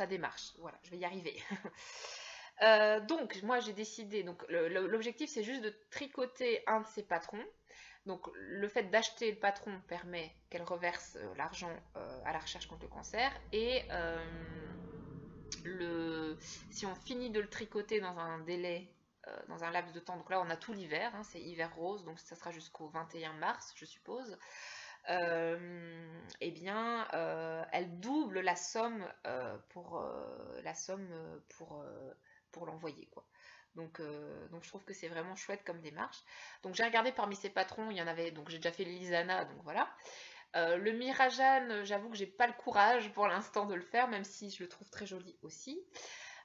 démarche. Voilà, je vais y arriver. Donc moi j'ai décidé, donc l'objectif c'est juste de tricoter un de ces patrons. Donc le fait d'acheter le patron permet qu'elle reverse l'argent à la recherche contre le cancer, et si on finit de le tricoter dans un délai, dans un laps de temps, donc là on a tout l'hiver, hein, c'est hiver rose, donc ça sera jusqu'au 21 mars je suppose, eh bien elle double la somme pour l'envoyer, quoi. Donc je trouve que c'est vraiment chouette comme démarche. Donc j'ai regardé parmi ces patrons, il y en avait, donc j'ai déjà fait l'Isana, donc voilà. Le Mirajan, j'avoue que j'ai pas le courage pour l'instant de le faire, même si je le trouve très joli aussi.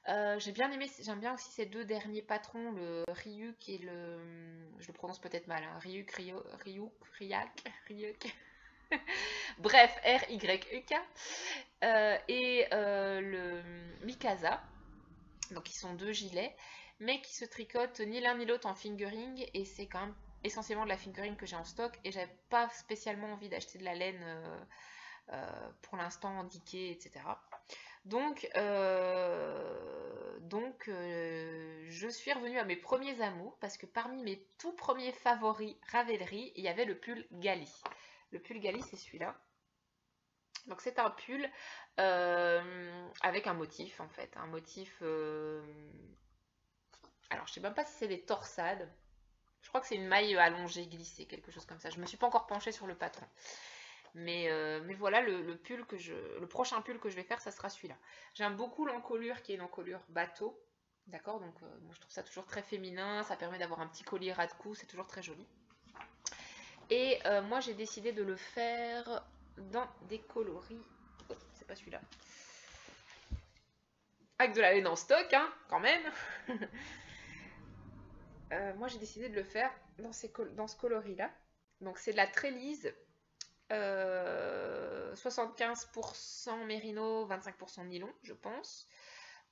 J'aime bien aussi ces deux derniers patrons, le Ryuk et le... Je le prononce peut-être mal, hein, Ryuk. Bref, RYEK. Et le Mikasa. Donc, ils sont 2 gilets, mais qui se tricotent ni l'un ni l'autre en fingering. Et c'est quand même essentiellement de la fingering que j'ai en stock. Et j'avais pas spécialement envie d'acheter de la laine pour l'instant indiquée, etc. Donc, je suis revenue à mes premiers amours parce que parmi mes tout premiers favoris Ravelry, il y avait le pull Gali. Le pull Gali, c'est celui-là. Donc, c'est un pull avec un motif en fait. Un motif. Alors, je sais même pas si c'est des torsades. Je crois que c'est une maille allongée, glissée, quelque chose comme ça. Je me suis pas encore penchée sur le patron. Mais voilà, le prochain pull que je vais faire, ça sera celui-là. J'aime beaucoup l'encolure qui est une encolure bateau. D'accord, donc moi, je trouve ça toujours très féminin. Ça permet d'avoir un petit collier ras de cou, c'est toujours très joli. Et moi, j'ai décidé de le faire dans des coloris. Oh, c'est pas celui-là. Avec de la laine en stock, hein, quand même. Moi, j'ai décidé de le faire dans ce coloris-là. Donc, c'est de la trélise. 75% mérino, 25% nylon, je pense.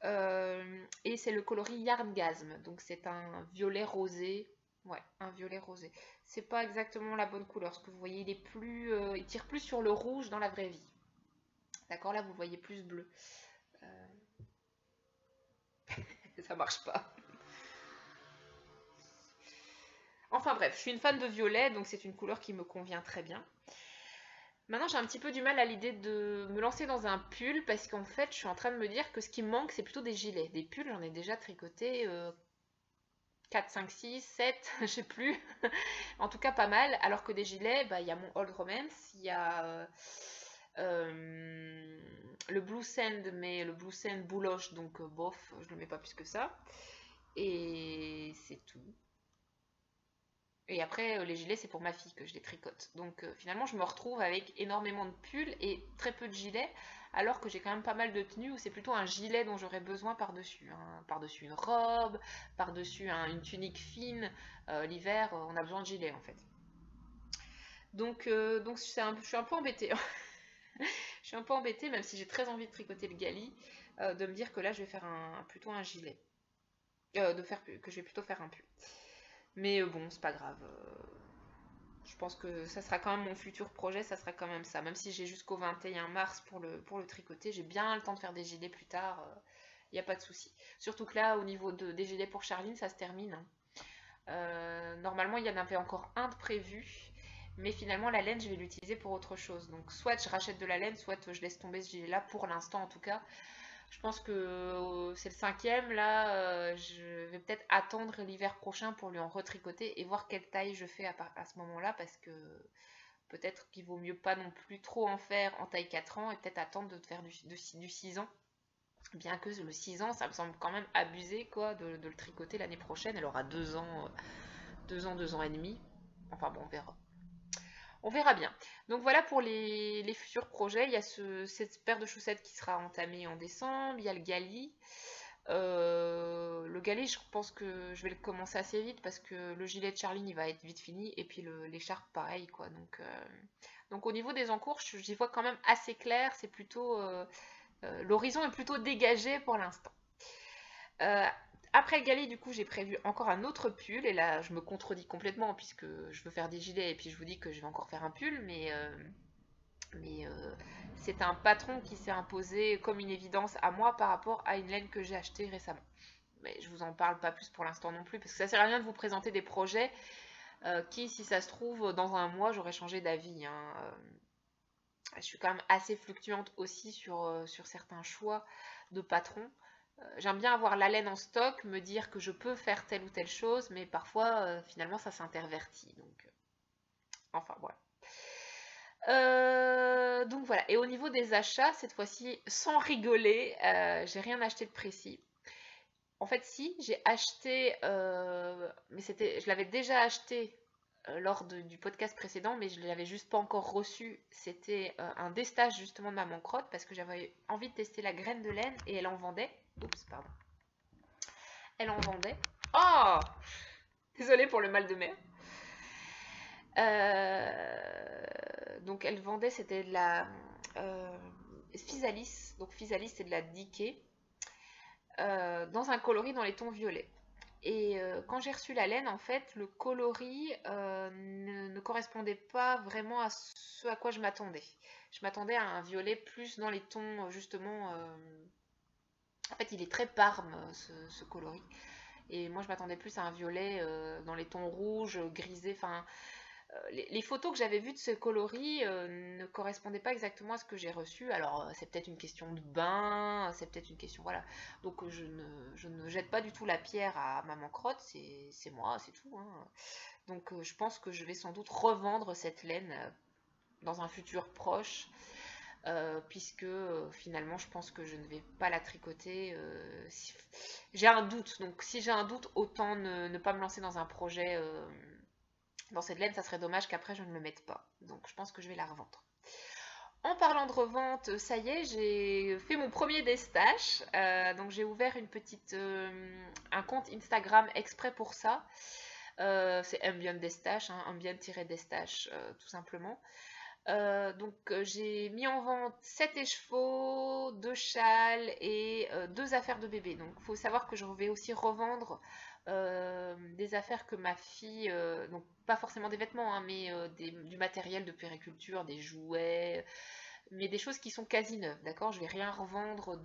Et c'est le coloris Yarngasm. Donc c'est un violet rosé. Ouais, un violet rosé. C'est pas exactement la bonne couleur. Ce que vous voyez, il tire plus sur le rouge dans la vraie vie. D'accord, là vous le voyez plus bleu. Ça marche pas. Enfin bref, je suis une fan de violet, donc c'est une couleur qui me convient très bien. Maintenant, j'ai un petit peu du mal à l'idée de me lancer dans un pull parce qu'en fait, je suis en train de me dire que ce qui me manque, c'est plutôt des gilets. Des pulls, j'en ai déjà tricoté 4, 5, 6, 7, je sais plus. En tout cas, pas mal. Alors que des gilets, bah, il y a mon Old Romance, il y a le Blue Sand, mais le Blue Sand bouloche, donc bof, je le mets pas plus que ça. Et c'est tout. Et après, les gilets, c'est pour ma fille que je les tricote. Donc finalement, je me retrouve avec énormément de pulls et très peu de gilets, alors que j'ai quand même pas mal de tenues où c'est plutôt un gilet dont j'aurais besoin par-dessus. Hein. Par-dessus une robe, par-dessus une tunique fine. L'hiver, on a besoin de gilets en fait. Donc je suis un peu embêtée. Je suis un peu embêtée, même si j'ai très envie de tricoter le gali, de me dire que là, je vais faire plutôt un gilet. Que je vais plutôt faire un pull. Mais bon, c'est pas grave. Je pense que ça sera quand même mon futur projet, ça sera quand même ça. Même si j'ai jusqu'au 21 mars pour le tricoter, j'ai bien le temps de faire des gilets plus tard. Il n'y a pas de souci. Surtout que là, au niveau des gilets pour Charline, ça se termine. Hein. Normalement, il y en avait encore un de prévu. Mais finalement, la laine, je vais l'utiliser pour autre chose. Donc, soit je rachète de la laine, soit je laisse tomber ce gilet-là, pour l'instant en tout cas. Je pense que c'est le 5e, là, je vais peut-être attendre l'hiver prochain pour lui en retricoter et voir quelle taille je fais à ce moment-là, parce que peut-être qu'il vaut mieux pas non plus trop en faire en taille 4 ans et peut-être attendre de faire du 6 ans. Bien que le 6 ans, ça me semble quand même abusé quoi, de le tricoter l'année prochaine. Elle aura 2 ans, 2 ans et demi. Enfin bon, on verra. On verra bien. Donc voilà pour les futurs projets. Il y a cette paire de chaussettes qui sera entamée en décembre. Il y a le gali. Le gali, je pense que je vais le commencer assez vite parce que le gilet de Charline, il va être vite fini. Et puis l'écharpe, pareil, quoi. Donc au niveau des encours, j'y vois quand même assez clair. C'est plutôt... l'horizon est plutôt dégagé pour l'instant. Après le gali, du coup, j'ai prévu encore un autre pull. Et là, je me contredis complètement puisque je veux faire des gilets et puis je vous dis que je vais encore faire un pull. Mais c'est un patron qui s'est imposé comme une évidence à moi par rapport à une laine que j'ai achetée récemment. Mais je vous en parle pas plus pour l'instant non plus parce que ça sert à rien de vous présenter des projets qui, si ça se trouve, dans un mois, j'aurais changé d'avis. Hein. Je suis quand même assez fluctuante aussi sur certains choix de patron. J'aime bien avoir la laine en stock, me dire que je peux faire telle ou telle chose, mais parfois, finalement, ça s'intervertit. Donc, enfin, voilà. Donc voilà, et au niveau des achats, cette fois-ci, sans rigoler, j'ai rien acheté de précis. En fait, si, j'ai acheté, mais je l'avais déjà acheté lors du podcast précédent, mais je ne l'avais juste pas encore reçu. C'était un destage justement de Maman Crotte, parce que j'avais envie de tester la graine de laine, et elle en vendait. Oups, pardon. Elle en vendait. Oh! Désolée pour le mal de mer. Donc elle vendait, c'était de la Physalis. Donc Physalis, c'est de la Diké, dans un coloris dans les tons violets. Et quand j'ai reçu la laine, en fait, le coloris ne correspondait pas vraiment à ce à quoi je m'attendais. Je m'attendais à un violet plus dans les tons, justement. En fait, il est très parme, ce coloris. Et moi, je m'attendais plus à un violet dans les tons rouges, grisés. Enfin, les photos que j'avais vues de ce coloris ne correspondaient pas exactement à ce que j'ai reçu. Alors, c'est peut-être une question de bain, c'est peut-être une question... Voilà. Donc, je ne jette pas du tout la pierre à Maman Crotte, c'est moi, c'est tout, hein. Donc, je pense que je vais sans doute revendre cette laine dans un futur proche, puisque finalement, je pense que je ne vais pas la tricoter. J'ai un doute, donc si j'ai un doute, autant ne pas me lancer dans un projet... dans cette laine, ça serait dommage qu'après je ne le mette pas. Donc je pense que je vais la revendre. En parlant de revente, ça y est, j'ai fait mon premier destache. Donc j'ai ouvert un compte Instagram exprès pour ça. C'est Ambient Destache, hein, Ambient-Destache, tout simplement. J'ai mis en vente 7 écheveaux, 2 châles et 2 affaires de bébé. Donc il faut savoir que je vais aussi revendre des affaires que ma fille, donc pas forcément des vêtements, hein, mais du matériel de puériculture, des jouets, mais des choses qui sont quasi neuves, d'accord? Je vais rien revendre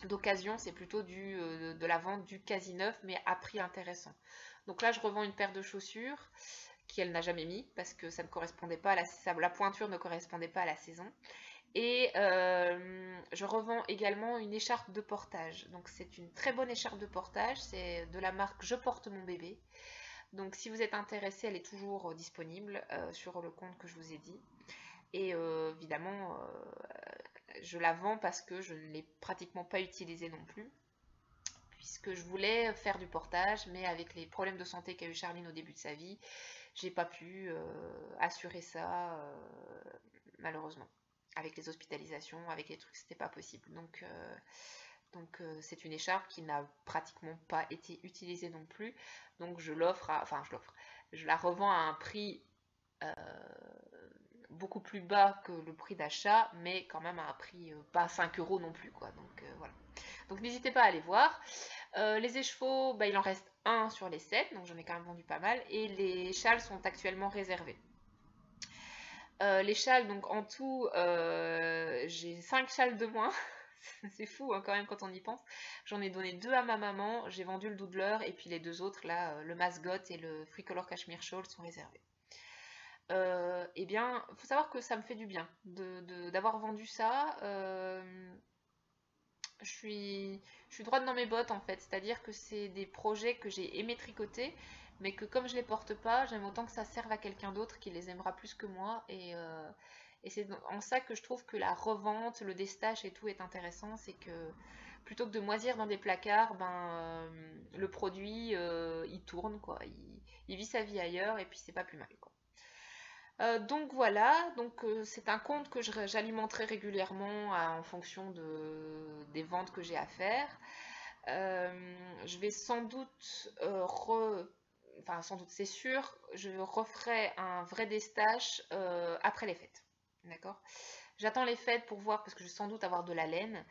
d'occasion, c'est plutôt de la vente du quasi neuf, mais à prix intéressant. Donc là, je revends une paire de chaussures qu'elle n'a jamais mis parce que ça ne correspondait pas à la pointure ne correspondait pas à la saison. Et je revends également une écharpe de portage. Donc c'est une très bonne écharpe de portage, c'est de la marque Je porte mon bébé. Donc si vous êtes intéressé, elle est toujours disponible sur le compte que je vous ai dit. Et évidemment, je la vends parce que je ne l'ai pratiquement pas utilisée non plus, puisque je voulais faire du portage, mais avec les problèmes de santé qu'a eu Charline au début de sa vie, j'ai pas pu assurer ça, malheureusement. Avec les hospitalisations, avec les trucs, c'était pas possible. Donc c'est une écharpe qui n'a pratiquement pas été utilisée non plus. Donc je la revends à un prix beaucoup plus bas que le prix d'achat, mais quand même à un prix pas 5 € non plus, quoi. Donc voilà. Donc n'hésitez pas à aller voir. Les écheveaux, il en reste un sur les 7, donc j'en ai quand même vendu pas mal. Et les châles sont actuellement réservés. Les châles, donc en tout, j'ai 5 châles de moins. C'est fou, hein, quand même, quand on y pense. J'en ai donné 2 à ma maman, j'ai vendu le doodler, et puis les 2 autres, là, le mascot et le Fricolor Cashmere Shawl sont réservés. Eh bien, il faut savoir que ça me fait du bien d'avoir vendu ça. Je suis droite dans mes bottes, en fait. C'est-à-dire que c'est des projets que j'ai aimé tricoter, mais que comme je les porte pas, j'aime autant que ça serve à quelqu'un d'autre qui les aimera plus que moi. Et c'est en ça que je trouve que la revente, le destache et tout est intéressant. C'est que plutôt que de moisir dans des placards, le produit, il tourne, quoi. Il vit sa vie ailleurs et puis c'est pas plus mal, quoi. Donc voilà, c'est un compte que j'alimenterai régulièrement en fonction des ventes que j'ai à faire. Je vais sans doute, enfin sans doute c'est sûr, je referai un vrai destache après les fêtes. D'accord? J'attends les fêtes pour voir parce que je vais sans doute avoir de la laine.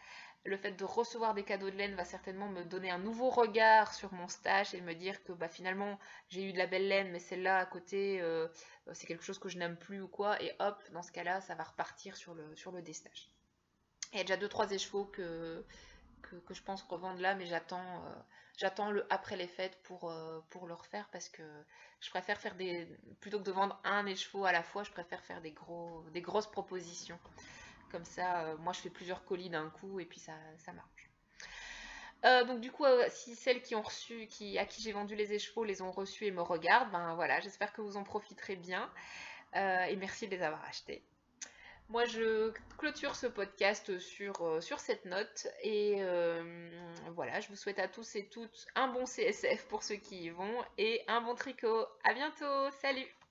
Le fait de recevoir des cadeaux de laine va certainement me donner un nouveau regard sur mon stash et me dire que finalement j'ai eu de la belle laine, mais celle-là à côté c'est quelque chose que je n'aime plus ou quoi, et hop, dans ce cas-là, ça va repartir sur le destache. Il y a déjà 2-3 écheveaux que je pense revendre là, mais j'attends le après les fêtes pour le refaire parce que je préfère faire plutôt que de vendre un écheveau à la fois, je préfère faire des grosses propositions. Comme ça, moi je fais plusieurs colis d'un coup et puis ça marche. Donc du coup, si celles qui ont reçu, à qui j'ai vendu les écheveaux les ont reçus et me regardent, voilà, j'espère que vous en profiterez bien et merci de les avoir achetés. Moi, je clôture ce podcast sur cette note et voilà, je vous souhaite à tous et toutes un bon CSF pour ceux qui y vont et un bon tricot. À bientôt, salut!